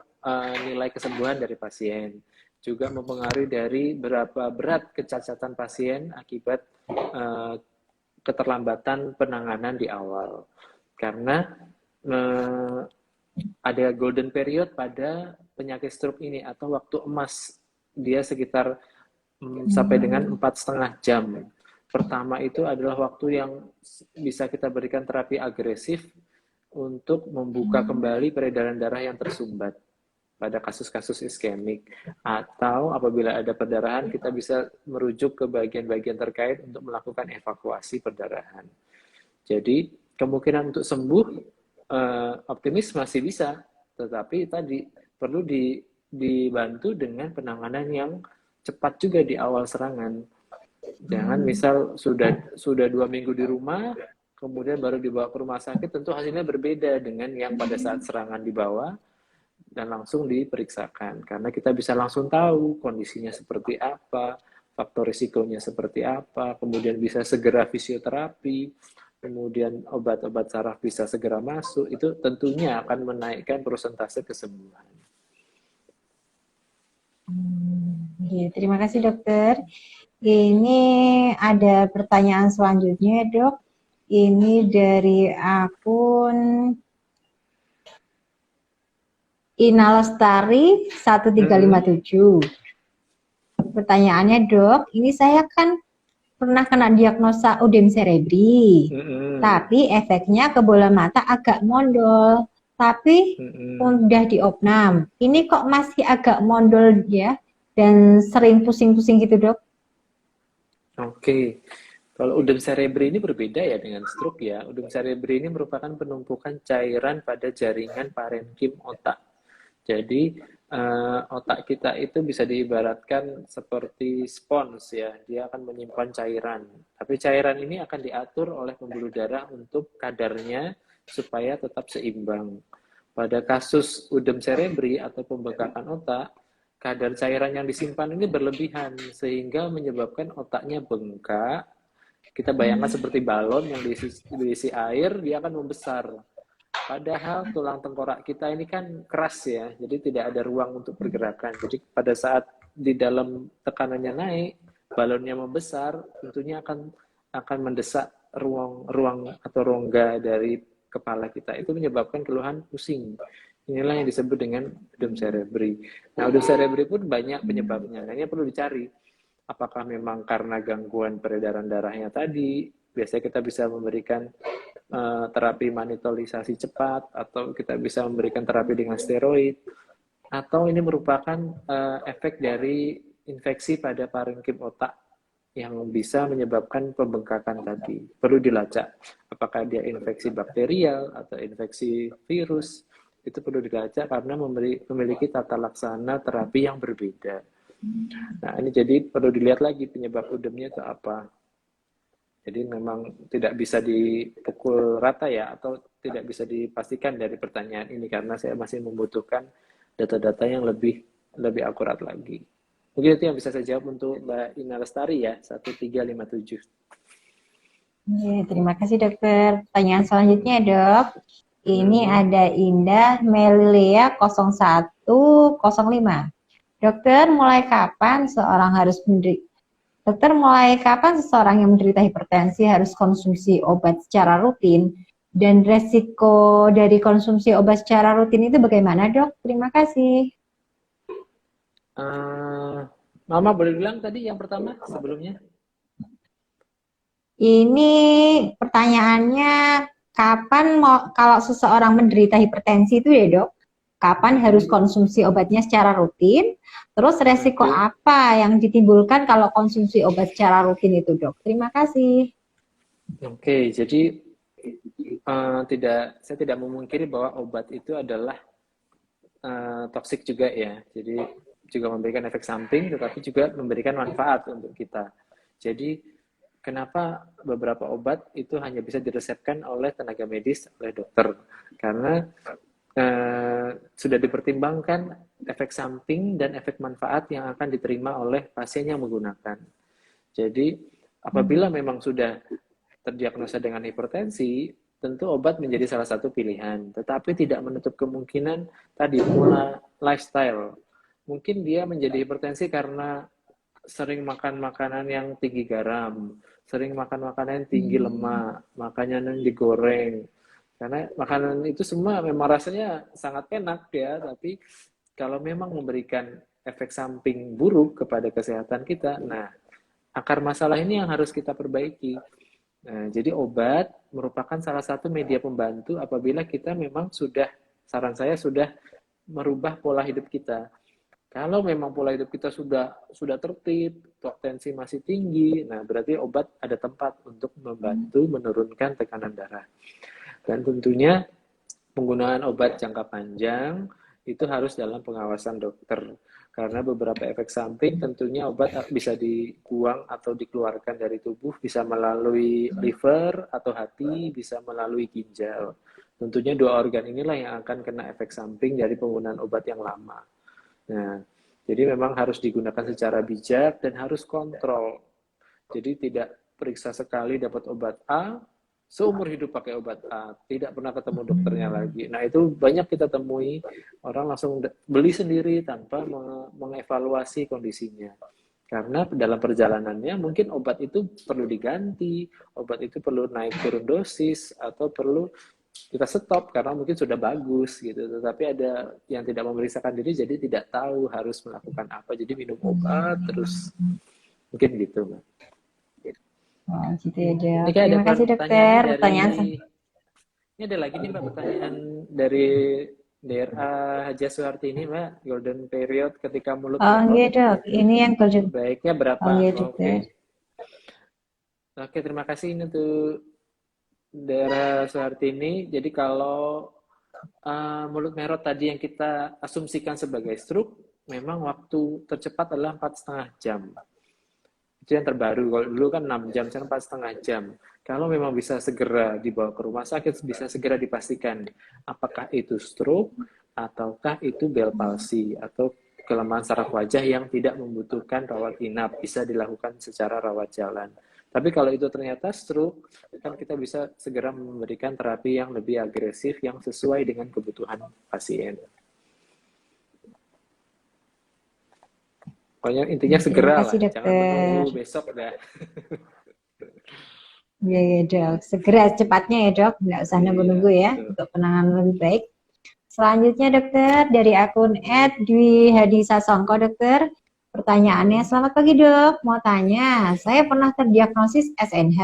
nilai kesembuhan dari pasien. Juga mempengaruhi dari berapa berat kecacatan pasien akibat keterlambatan penanganan di awal. Karena ada golden period pada penyakit stroke ini atau waktu emas. Dia sekitar sampai dengan 4,5 jam. Pertama itu adalah waktu yang bisa kita berikan terapi agresif untuk membuka kembali peredaran darah yang tersumbat pada kasus-kasus iskemik, atau apabila ada perdarahan kita bisa merujuk ke bagian-bagian terkait untuk melakukan evakuasi perdarahan. Jadi kemungkinan untuk sembuh optimis masih bisa, tetapi tadi perlu dibantu dengan penanganan yang cepat juga di awal serangan. Jangan misal sudah 2 minggu di rumah, kemudian baru dibawa ke rumah sakit, tentu hasilnya berbeda dengan yang pada saat serangan dibawa dan langsung diperiksakan. Karena kita bisa langsung tahu kondisinya seperti apa, faktor risikonya seperti apa, kemudian bisa segera fisioterapi, kemudian obat-obat saraf bisa segera masuk, itu tentunya akan menaikkan persentase kesembuhan. Terima kasih dokter. Ini ada pertanyaan selanjutnya dok. Ini dari akun Inalestari 1357. Pertanyaannya dok, ini saya kan pernah kena diagnosa udem cerebri, tapi efeknya ke bola mata agak mondol, tapi udah diopnam. Ini kok masih agak mondol ya, dan sering pusing-pusing gitu dok? Oke, kalau udem cerebri ini berbeda ya dengan stroke ya. Udem cerebri ini merupakan penumpukan cairan pada jaringan parenkim otak. Jadi otak kita itu bisa diibaratkan seperti spons ya, dia akan menyimpan cairan. Tapi cairan ini akan diatur oleh pembuluh darah untuk kadarnya supaya tetap seimbang. Pada kasus udem cerebri atau pembengkakan otak, kadar cairan yang disimpan ini berlebihan sehingga menyebabkan otaknya bengkak. Kita bayangkan seperti balon yang diisi air, dia akan membesar. Padahal tulang tengkorak kita ini kan keras ya, jadi tidak ada ruang untuk pergerakan. Jadi pada saat di dalam tekanannya naik, balonnya membesar, tentunya akan mendesak ruang atau rongga dari kepala kita. Itu menyebabkan keluhan pusing. Inilah yang disebut dengan udem cerebri. Nah, udem cerebri pun banyak penyebabnya. Nah, ini perlu dicari. Apakah memang karena gangguan peredaran darahnya tadi? Biasanya kita bisa memberikan terapi manitolisasi cepat, atau kita bisa memberikan terapi dengan steroid, atau ini merupakan efek dari infeksi pada parenkim otak yang bisa menyebabkan pembengkakan tadi. Perlu dilacak apakah dia infeksi bakterial atau infeksi virus. Itu perlu dilacak karena memiliki tata laksana terapi yang berbeda. Nah, ini jadi perlu dilihat lagi penyebab udemnya itu apa. Jadi memang tidak bisa dipukul rata ya, atau tidak bisa dipastikan dari pertanyaan ini karena saya masih membutuhkan data-data yang lebih akurat lagi. Mungkin itu yang bisa saya jawab untuk Mbak Ina Lestari ya, 1357. Terima kasih dokter. Pertanyaan selanjutnya dok. Ini ada Indah Melilea 0105. Dokter, mulai kapan seseorang yang menderita hipertensi harus konsumsi obat secara rutin? Dan resiko dari konsumsi obat secara rutin itu bagaimana dok? Terima kasih. Mama boleh bilang tadi yang pertama sebelumnya? Ini pertanyaannya, kalau seseorang menderita hipertensi itu ya dok, kapan harus konsumsi obatnya secara rutin? Terus resiko apa yang ditimbulkan kalau konsumsi obat secara rutin itu dok? Terima kasih. Oke, jadi saya tidak memungkiri bahwa obat itu adalah toksik juga ya. Jadi juga memberikan efek samping, tetapi juga memberikan manfaat untuk kita. Jadi kenapa beberapa obat itu hanya bisa diresepkan oleh tenaga medis, oleh dokter? Karena sudah dipertimbangkan efek samping dan efek manfaat yang akan diterima oleh pasien yang menggunakan. Jadi, apabila memang sudah terdiagnosa dengan hipertensi, tentu obat menjadi salah satu pilihan. Tetapi tidak menutup kemungkinan tadi pola lifestyle. Mungkin dia menjadi hipertensi karena sering makan makanan yang tinggi garam, sering makan makanan yang tinggi lemak, makanan yang digoreng. Karena makanan itu semua memang rasanya sangat enak ya, tapi kalau memang memberikan efek samping buruk kepada kesehatan kita, nah akar masalah ini yang harus kita perbaiki. Nah, jadi obat merupakan salah satu media pembantu apabila kita memang sudah, saran saya sudah merubah pola hidup kita. Kalau memang pola hidup kita sudah tertib, tensi masih tinggi, nah berarti obat ada tempat untuk membantu menurunkan tekanan darah. Dan tentunya penggunaan obat jangka panjang itu harus dalam pengawasan dokter. Karena beberapa efek samping tentunya obat bisa dibuang atau dikeluarkan dari tubuh, bisa melalui liver atau hati, bisa melalui ginjal. Tentunya dua organ inilah yang akan kena efek samping dari penggunaan obat yang lama. Nah, jadi memang harus digunakan secara bijak dan harus kontrol. Jadi tidak periksa sekali dapat obat A, seumur hidup pakai obat A, tidak pernah ketemu dokternya lagi. Nah, itu banyak kita temui, orang langsung beli sendiri tanpa mengevaluasi kondisinya. Karena dalam perjalanannya mungkin obat itu perlu diganti, obat itu perlu naik turun dosis, atau perlu kita stop karena mungkin sudah bagus gitu, tetapi ada yang tidak memeriksakan diri jadi tidak tahu harus melakukan apa, jadi minum obat terus, mungkin gitu Mbak. Oh, gitu ya, Dok. Ini kayak ada Terima kasih, pertanyaannya Dokter. dari, ini ada lagi nih Mbak pertanyaan dari daerah Haja Suharti ini Mbak, golden period ketika mulut Oh, merot iya, Dok. Ini yang golden. baiknya berapa? Oh, iya, Oke. Dokter. Oke, terima kasih ini tuh daerah Suharti ini. Jadi kalau mulut merot tadi yang kita asumsikan sebagai stroke, memang waktu tercepat adalah 4,5 jam. Itu yang terbaru. Kalau dulu kan 6 jam, sekarang 4,5 jam. Kalau memang bisa segera dibawa ke rumah sakit, bisa segera dipastikan apakah itu stroke ataukah itu Bell palsy atau kelemahan saraf wajah yang tidak membutuhkan rawat inap, bisa dilakukan secara rawat jalan. Tapi kalau itu ternyata stroke, kan kita bisa segera memberikan terapi yang lebih agresif yang sesuai dengan kebutuhan pasien. Pokoknya intinya segera lah, jangan menunggu besok dah. Iya, ya, Dok. Segera cepatnya ya, Dok. Nggak usah nunggu-nunggu ya, untuk penanganan lebih baik. Selanjutnya, Dokter, dari akun @dwi_hadi_sasongko, Dokter. Pertanyaannya, selamat pagi, Dok. Mau tanya, saya pernah terdiagnosis SNH.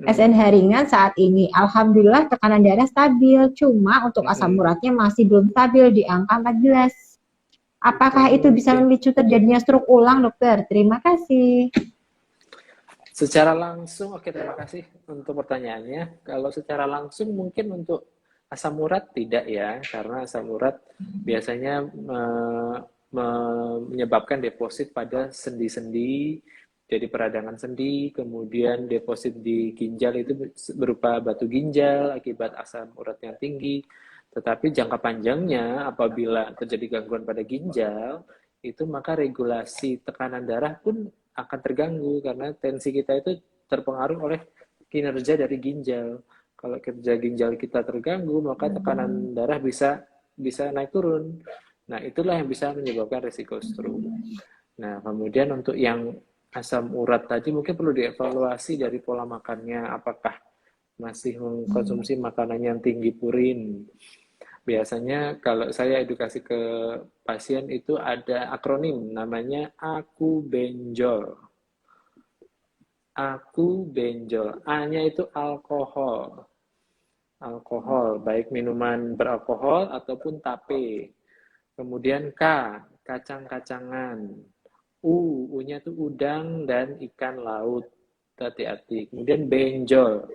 SNH ringan saat ini. Alhamdulillah tekanan darah stabil, cuma untuk asam uratnya masih belum stabil di angka 14. Apakah itu bisa memicu terjadinya stroke ulang, Dokter? Terima kasih. Secara langsung, oke, terima kasih untuk pertanyaannya. Kalau secara langsung mungkin untuk asam urat tidak ya, karena asam urat biasanya menyebabkan deposit pada sendi-sendi, jadi peradangan sendi, kemudian deposit di ginjal itu berupa batu ginjal akibat asam urat yang tinggi. Tetapi jangka panjangnya apabila terjadi gangguan pada ginjal, itu maka regulasi tekanan darah pun akan terganggu karena tensi kita itu terpengaruh oleh kinerja dari ginjal. Kalau kinerja ginjal kita terganggu, maka tekanan darah bisa naik turun. Nah, itulah yang bisa menyebabkan risiko stroke. Nah, kemudian untuk yang asam urat tadi mungkin perlu dievaluasi dari pola makannya, apakah masih mengkonsumsi makanan yang tinggi purin. Biasanya kalau saya edukasi ke pasien itu ada akronim namanya aku benjol. Aku benjol. A-nya itu alkohol. Alkohol, baik minuman beralkohol ataupun tape. Kemudian K, kacang-kacangan. U-nya itu udang dan ikan laut. Hati-hati. Kemudian benjol.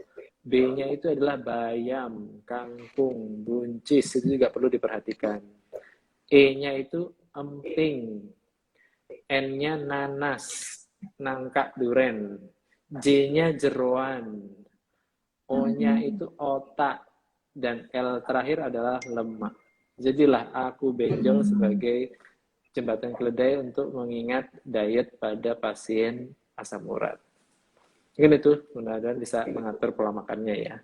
B-nya itu adalah bayam, kangkung, buncis, itu juga perlu diperhatikan. E-nya itu emping, N-nya nanas, nangka duren. J-nya jeroan, O-nya itu otak, dan L terakhir adalah lemak. Jadilah aku benjol sebagai jembatan keledai untuk mengingat diet pada pasien asam urat. Mungkin itu mudah-mudahan bisa mengatur pola makannya ya.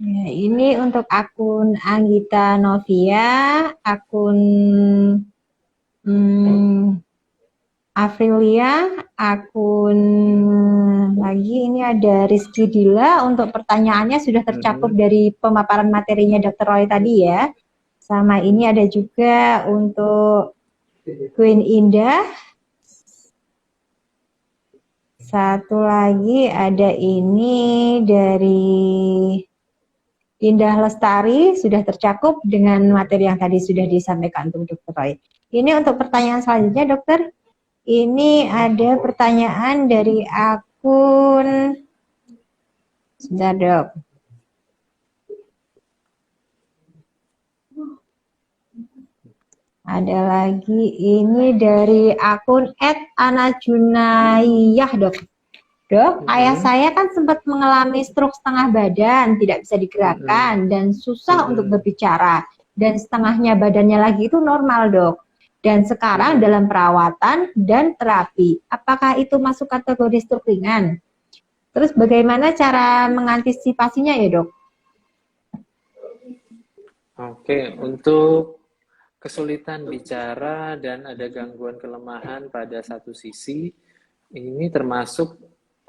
Ya, ini untuk akun Anggita Novia, akun Aprilia, akun lagi ini ada Rizky Dila. Untuk pertanyaannya sudah tercakup dari pemaparan materinya Dr. Roy tadi ya. Sama ini ada juga untuk Queen Indah. Satu lagi ada ini dari Indah Lestari, sudah tercakup dengan materi yang tadi sudah disampaikan untuk Dr. Roy. Ini untuk pertanyaan selanjutnya, dokter. Ini ada pertanyaan dari akun, sebentar dok. Ada lagi ini dari akun @anajunaiyah dok. Dok, ayah saya kan sempat mengalami stroke setengah badan, tidak bisa digerakkan dan susah untuk berbicara. Dan setengahnya badannya lagi itu normal dok. Dan sekarang dalam perawatan dan terapi. Apakah itu masuk kategori stroke ringan? Terus bagaimana cara mengantisipasinya ya dok? Oke, untuk kesulitan bicara dan ada gangguan kelemahan pada satu sisi, ini termasuk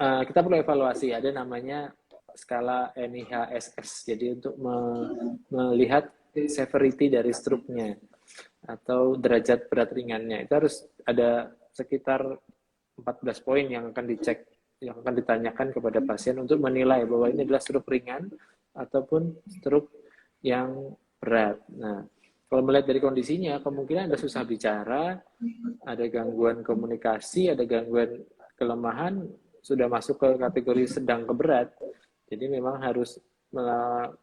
kita perlu evaluasi. Ada namanya skala NIHSS, jadi untuk melihat severity dari stroke-nya atau derajat berat ringannya. Itu harus ada sekitar 14 poin yang akan dicek, yang akan ditanyakan kepada pasien untuk menilai bahwa ini adalah stroke ringan ataupun stroke yang berat. Nah, kalau melihat dari kondisinya, kemungkinan ada susah bicara, ada gangguan komunikasi, ada gangguan kelemahan, sudah masuk ke kategori sedang ke berat. Jadi memang harus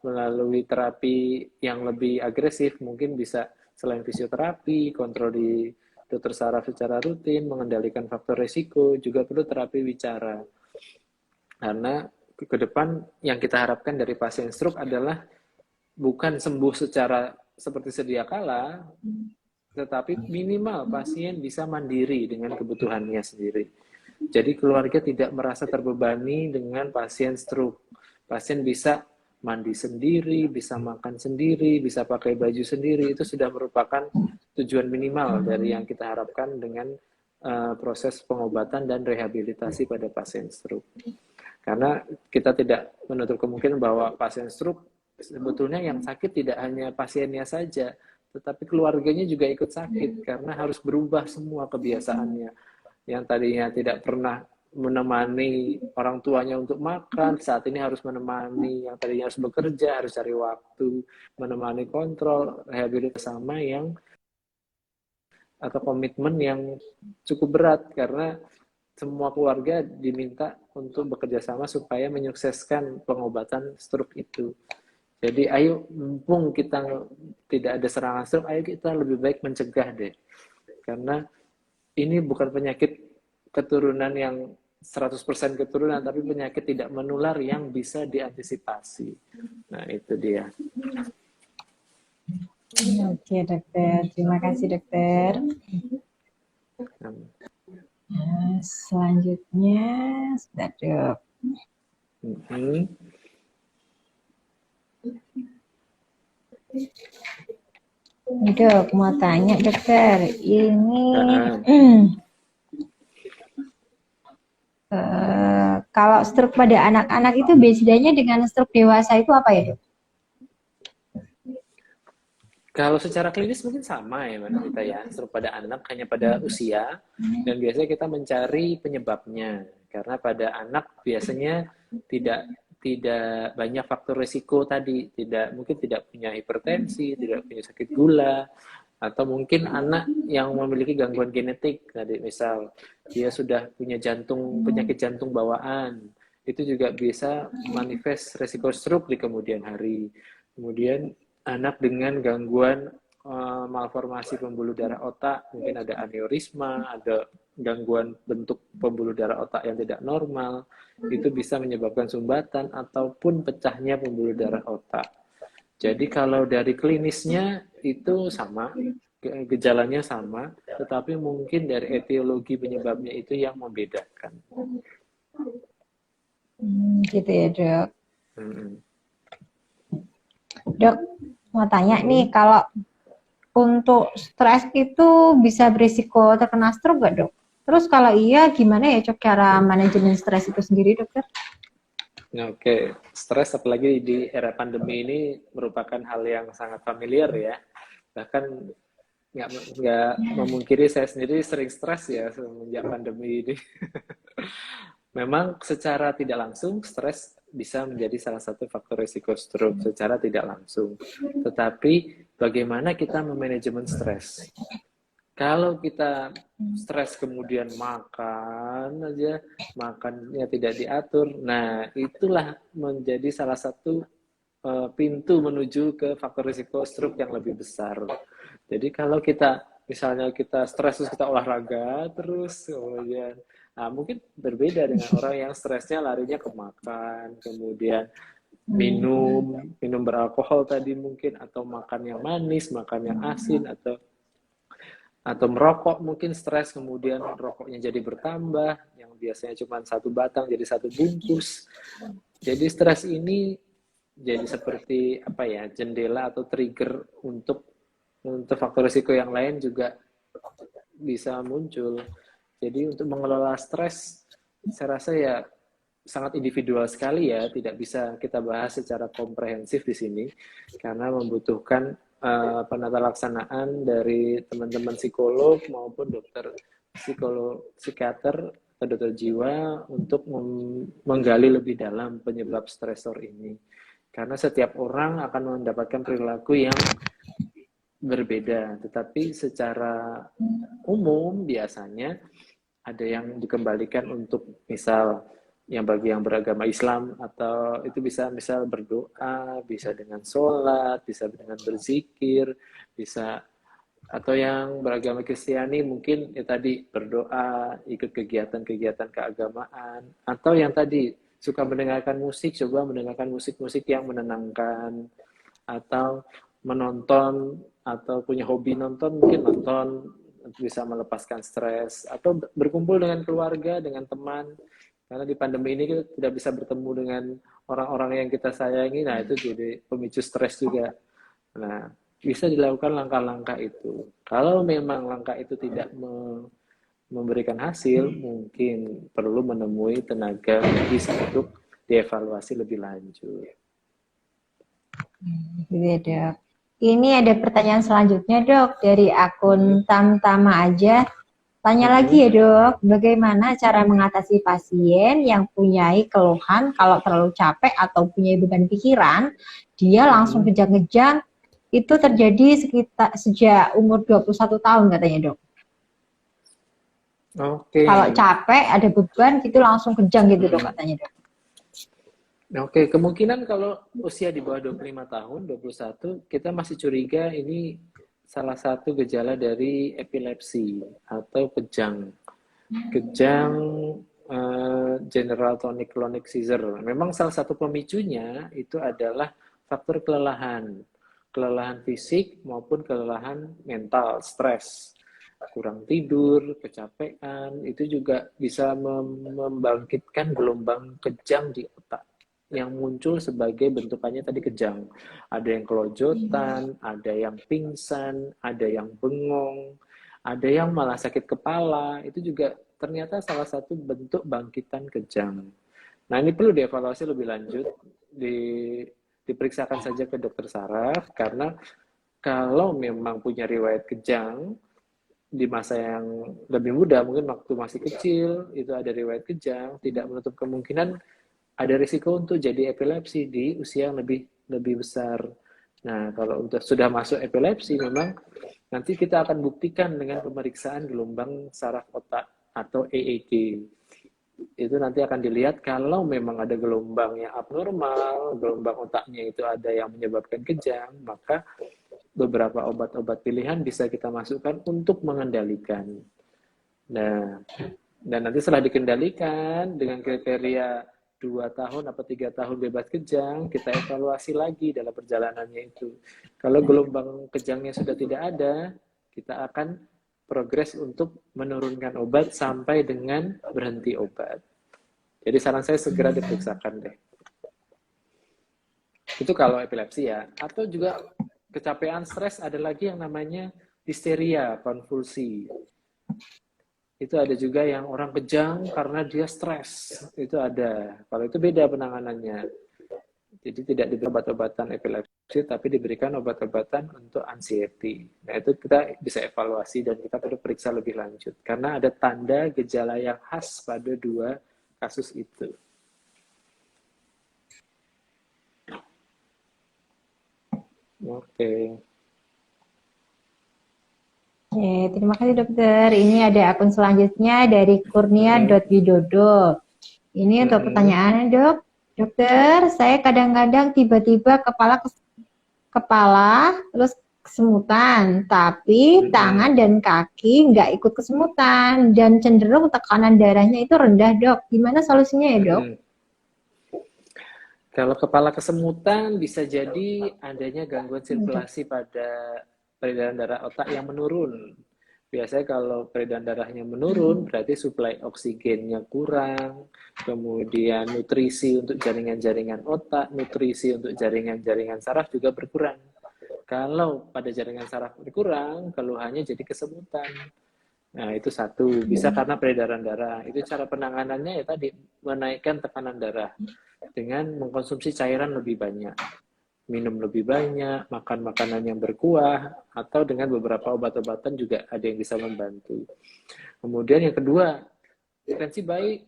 melalui terapi yang lebih agresif, mungkin bisa selain fisioterapi, kontrol di dokter saraf secara rutin, mengendalikan faktor risiko, juga perlu terapi bicara. Karena ke depan yang kita harapkan dari pasien stroke adalah bukan sembuh secara seperti sedia kala, tetapi minimal pasien bisa mandiri dengan kebutuhannya sendiri. Jadi keluarga tidak merasa terbebani dengan pasien stroke. Pasien bisa mandi sendiri, bisa makan sendiri, bisa pakai baju sendiri. Itu sudah merupakan tujuan minimal dari yang kita harapkan dengan proses pengobatan dan rehabilitasi pada pasien stroke. Karena kita tidak menutup kemungkinan bahwa pasien stroke sebetulnya yang sakit tidak hanya pasiennya saja, tetapi keluarganya juga ikut sakit karena harus berubah semua kebiasaannya. Yang tadinya tidak pernah menemani orang tuanya untuk makan, saat ini harus menemani, yang tadinya harus bekerja, harus cari waktu, menemani kontrol, rehabilitasi sama yang atau komitmen yang cukup berat karena semua keluarga diminta untuk bekerja sama supaya menyukseskan pengobatan stroke itu. Jadi ayo, mumpung kita tidak ada serangan stroke, ayo kita lebih baik mencegah deh. Karena ini bukan penyakit keturunan yang 100% keturunan, tapi penyakit tidak menular yang bisa diantisipasi. Nah, itu dia. Oke, dokter. Terima kasih, dokter. Nah, selanjutnya, sudah dok. Dok, mau tanya dokter, ini kalau stroke pada anak-anak itu bedanya dengan stroke dewasa itu apa ya dok? Kalau secara klinis mungkin sama ya Mbak Vita ya, stroke pada anak hanya pada usia, dan biasanya kita mencari penyebabnya. Karena pada anak biasanya tidak banyak faktor risiko tadi, mungkin tidak punya hipertensi, tidak punya sakit gula, atau mungkin anak yang memiliki gangguan genetik, tadi misal dia sudah punya penyakit jantung bawaan, itu juga bisa manifest risiko stroke di kemudian hari. Kemudian anak dengan gangguan malformasi pembuluh darah otak, mungkin ada aneurisma, ada gangguan bentuk pembuluh darah otak yang tidak normal, itu bisa menyebabkan sumbatan ataupun pecahnya pembuluh darah otak. Jadi kalau dari klinisnya itu sama, gejalanya sama, tetapi mungkin dari etiologi penyebabnya itu yang membedakan. Gitu ya dok. Hmm. Dok, mau tanya nih, kalau untuk stres itu bisa berisiko terkena stroke gak dok? Terus kalau iya, gimana ya cok cara manajemen stres itu sendiri dokter? Oke, stres apalagi di era pandemi ini merupakan hal yang sangat familiar ya. Bahkan nggak memungkiri saya sendiri sering stres ya semenjak pandemi ini. Memang secara tidak langsung stres bisa menjadi salah satu faktor risiko stroke secara tidak langsung. Tetapi bagaimana kita memanajemen stres? Kalau kita stres kemudian makan aja, makannya tidak diatur, nah itulah menjadi salah satu pintu menuju ke faktor risiko stroke yang lebih besar. Jadi kalau kita misalnya kita stres terus kita olahraga terus kemudian mungkin berbeda dengan orang yang stresnya larinya ke makan, kemudian minum beralkohol tadi mungkin, atau makan yang manis, makan yang asin, atau merokok mungkin stres kemudian rokoknya jadi bertambah, yang biasanya cuma satu batang jadi satu bungkus. Jadi stres ini jadi seperti apa ya, jendela atau trigger untuk faktor risiko yang lain juga bisa muncul. Jadi untuk mengelola stres, saya rasa ya sangat individual sekali ya, tidak bisa kita bahas secara komprehensif di sini, karena membutuhkan penata laksanaan dari teman-teman psikolog maupun dokter psikolog, psikiater atau dokter jiwa untuk menggali lebih dalam penyebab stresor ini. Karena setiap orang akan mendapatkan perilaku yang berbeda, tetapi secara umum biasanya ada yang dikembalikan untuk misal yang bagi yang beragama Islam, atau itu bisa misal berdoa, bisa dengan sholat, bisa dengan berzikir, bisa, atau yang beragama Kristiani mungkin ya tadi berdoa, ikut kegiatan-kegiatan keagamaan, atau yang tadi suka mendengarkan musik, coba mendengarkan musik-musik yang menenangkan, atau menonton, atau punya hobi nonton, mungkin nonton bisa melepaskan stres, atau berkumpul dengan keluarga, dengan teman, karena di pandemi ini kita tidak bisa bertemu dengan orang-orang yang kita sayangi, nah itu jadi pemicu stres juga. Nah, bisa dilakukan langkah-langkah itu. Kalau memang langkah itu tidak memberikan hasil, mungkin perlu menemui tenaga medis untuk dievaluasi lebih lanjut. Gitu ya dok. Ini ada pertanyaan selanjutnya dok dari akun Tamtama aja. Tanya lagi ya dok, bagaimana cara mengatasi pasien yang punya keluhan kalau terlalu capek atau punya beban pikiran, dia langsung kejang-kejang, itu terjadi sekitar sejak umur 21 tahun katanya dok. Oke. Kalau capek, ada beban, gitu langsung kejang gitu dok katanya dok. Oke, kemungkinan kalau usia di bawah 25 tahun, 21, kita masih curiga ini salah satu gejala dari epilepsi atau kejang. Kejang general tonic-clonic seizure. Memang salah satu pemicunya itu adalah faktor kelelahan. Kelelahan fisik maupun kelelahan mental, stres. Kurang tidur, kecapean, itu juga bisa membangkitkan gelombang kejang di otak yang muncul sebagai bentukannya tadi kejang. Ada yang kelojotan, ada yang pingsan, ada yang bengong, ada yang malah sakit kepala. Itu juga ternyata salah satu bentuk bangkitan kejang. Nah, ini perlu dievaluasi lebih lanjut, diperiksakan saja ke dokter saraf, karena kalau memang punya riwayat kejang di masa yang lebih muda, mungkin waktu masih kecil, itu ada riwayat kejang, tidak menutup kemungkinan ada risiko untuk jadi epilepsi di usia yang lebih besar. Nah, kalau sudah masuk epilepsi, memang nanti kita akan buktikan dengan pemeriksaan gelombang saraf otak atau EEG. Itu nanti akan dilihat kalau memang ada gelombang yang abnormal, gelombang otaknya itu ada yang menyebabkan kejang, maka beberapa obat-obat pilihan bisa kita masukkan untuk mengendalikan. Nah, dan nanti setelah dikendalikan dengan kriteria 2 tahun atau 3 tahun bebas kejang, kita evaluasi lagi dalam perjalanannya itu. Kalau gelombang kejangnya sudah tidak ada, kita akan progres untuk menurunkan obat sampai dengan berhenti obat. Jadi saran saya segera diperiksakan deh. Itu kalau epilepsi ya. Atau juga kecapean, stres, ada lagi yang namanya histeria, konvulsi. Itu ada juga yang orang kejang karena dia stres. Itu ada. Kalau itu beda penanganannya. Jadi tidak diberi obat-obatan epilepsi, tapi diberikan obat-obatan untuk anxiety. Nah itu kita bisa evaluasi dan kita perlu periksa lebih lanjut. Karena ada tanda gejala yang khas pada 2 kasus itu. Oke. Oke, terima kasih dokter. Ini ada akun selanjutnya dari Kurnia.widodo. Ini untuk pertanyaannya dok. Dokter, saya kadang-kadang tiba-tiba kepala terus kesemutan, tapi tangan dan kaki nggak ikut kesemutan dan cenderung tekanan darahnya itu rendah dok. Gimana solusinya ya dok? Kalau kepala kesemutan bisa jadi adanya gangguan sirkulasi pada peredaran darah otak yang menurun. Biasanya kalau peredaran darahnya menurun, berarti suplai oksigennya kurang, kemudian nutrisi untuk jaringan-jaringan otak, nutrisi untuk jaringan-jaringan saraf juga berkurang. Kalau pada jaringan saraf berkurang, keluhannya jadi kesemutan. Nah, itu satu. Bisa karena peredaran darah. Itu cara penanganannya ya tadi, menaikkan tekanan darah dengan mengkonsumsi cairan lebih banyak. Minum lebih banyak, makan makanan yang berkuah, atau dengan beberapa obat-obatan juga ada yang bisa membantu. Kemudian yang kedua, tensi baik,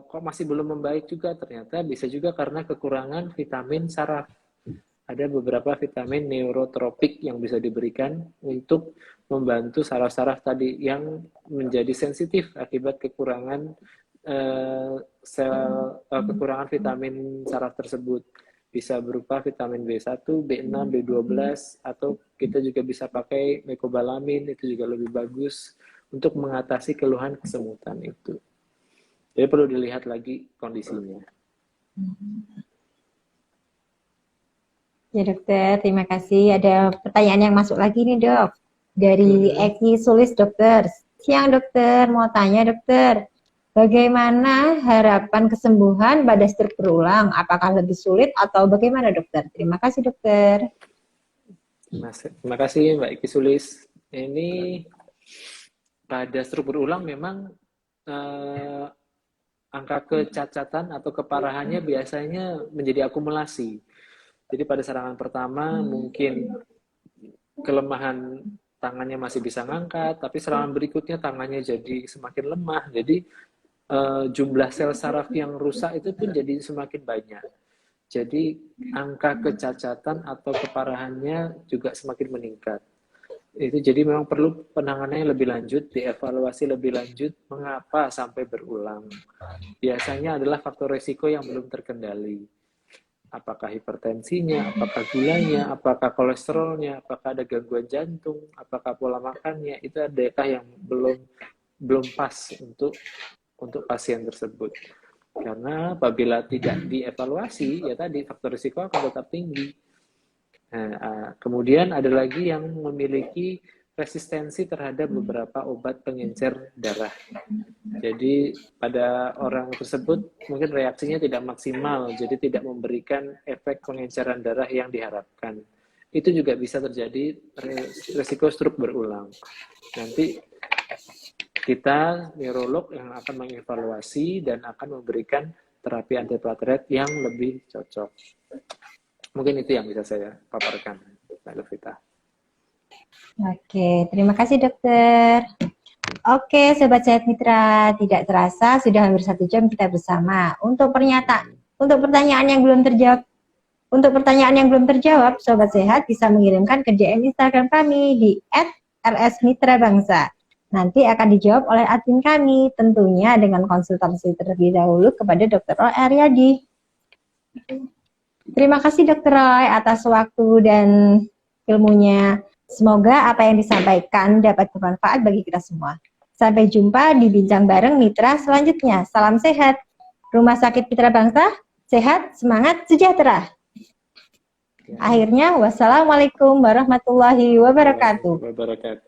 kok masih belum membaik juga, ternyata bisa juga karena kekurangan vitamin saraf. Ada beberapa vitamin neurotropik yang bisa diberikan untuk membantu saraf-saraf tadi yang menjadi sensitif akibat kekurangan kekurangan vitamin saraf tersebut. Bisa berupa vitamin B1, B6, B12, atau kita juga bisa pakai mecobalamin, itu juga lebih bagus untuk mengatasi keluhan kesemutan itu. Jadi perlu dilihat lagi kondisinya. Ya dokter, terima kasih. Ada pertanyaan yang masuk lagi nih dok. Dari Eki Sulis dokter. Siang dokter, mau tanya dokter. Bagaimana harapan kesembuhan pada stroke berulang? Apakah lebih sulit atau bagaimana dokter? Terima kasih dokter. Terima kasih Mbak Iki Sulis. Ini pada stroke berulang memang angka kecacatan atau keparahannya biasanya menjadi akumulasi. Jadi pada serangan pertama mungkin kelemahan tangannya masih bisa ngangkat, tapi serangan berikutnya tangannya jadi semakin lemah. Jadi jumlah sel saraf yang rusak itu pun jadi semakin banyak. Jadi angka kecacatan atau keparahannya juga semakin meningkat. Itu jadi memang perlu penanganannya lebih lanjut, dievaluasi lebih lanjut mengapa sampai berulang. Biasanya adalah faktor resiko yang belum terkendali. Apakah hipertensinya, apakah gulanya, apakah kolesterolnya, apakah ada gangguan jantung, apakah pola makannya, itu adakah yang belum pas untuk pasien tersebut. Karena apabila tidak dievaluasi, ya tadi faktor risiko akan tetap tinggi. Nah, kemudian ada lagi yang memiliki resistensi terhadap beberapa obat pengencer darah. Jadi pada orang tersebut mungkin reaksinya tidak maksimal, jadi tidak memberikan efek pengenceran darah yang diharapkan. Itu juga bisa terjadi risiko stroke berulang. Nanti kita neurolog yang akan mengevaluasi dan akan memberikan terapi antiplatelet yang lebih cocok. Mungkin itu yang bisa saya paparkan, Mbak Lovita. Oke, terima kasih dokter. Oke, Sobat Sehat Mitra, tidak terasa sudah hampir 1 jam kita bersama. Untuk pertanyaan yang belum terjawab, Sobat Sehat bisa mengirimkan ke DM Instagram kami di @rsmitrabangsa. Nanti akan dijawab oleh admin kami, tentunya dengan konsultasi terlebih dahulu kepada Dr. Roy Aryadi. Terima kasih Dr. Roy atas waktu dan ilmunya. Semoga apa yang disampaikan dapat bermanfaat bagi kita semua. Sampai jumpa di Bincang Bareng Mitra selanjutnya. Salam sehat. Rumah Sakit Mitra Bangsa, sehat, semangat, sejahtera. Akhirnya, wassalamualaikum warahmatullahi wabarakatuh. Wabarakatuh.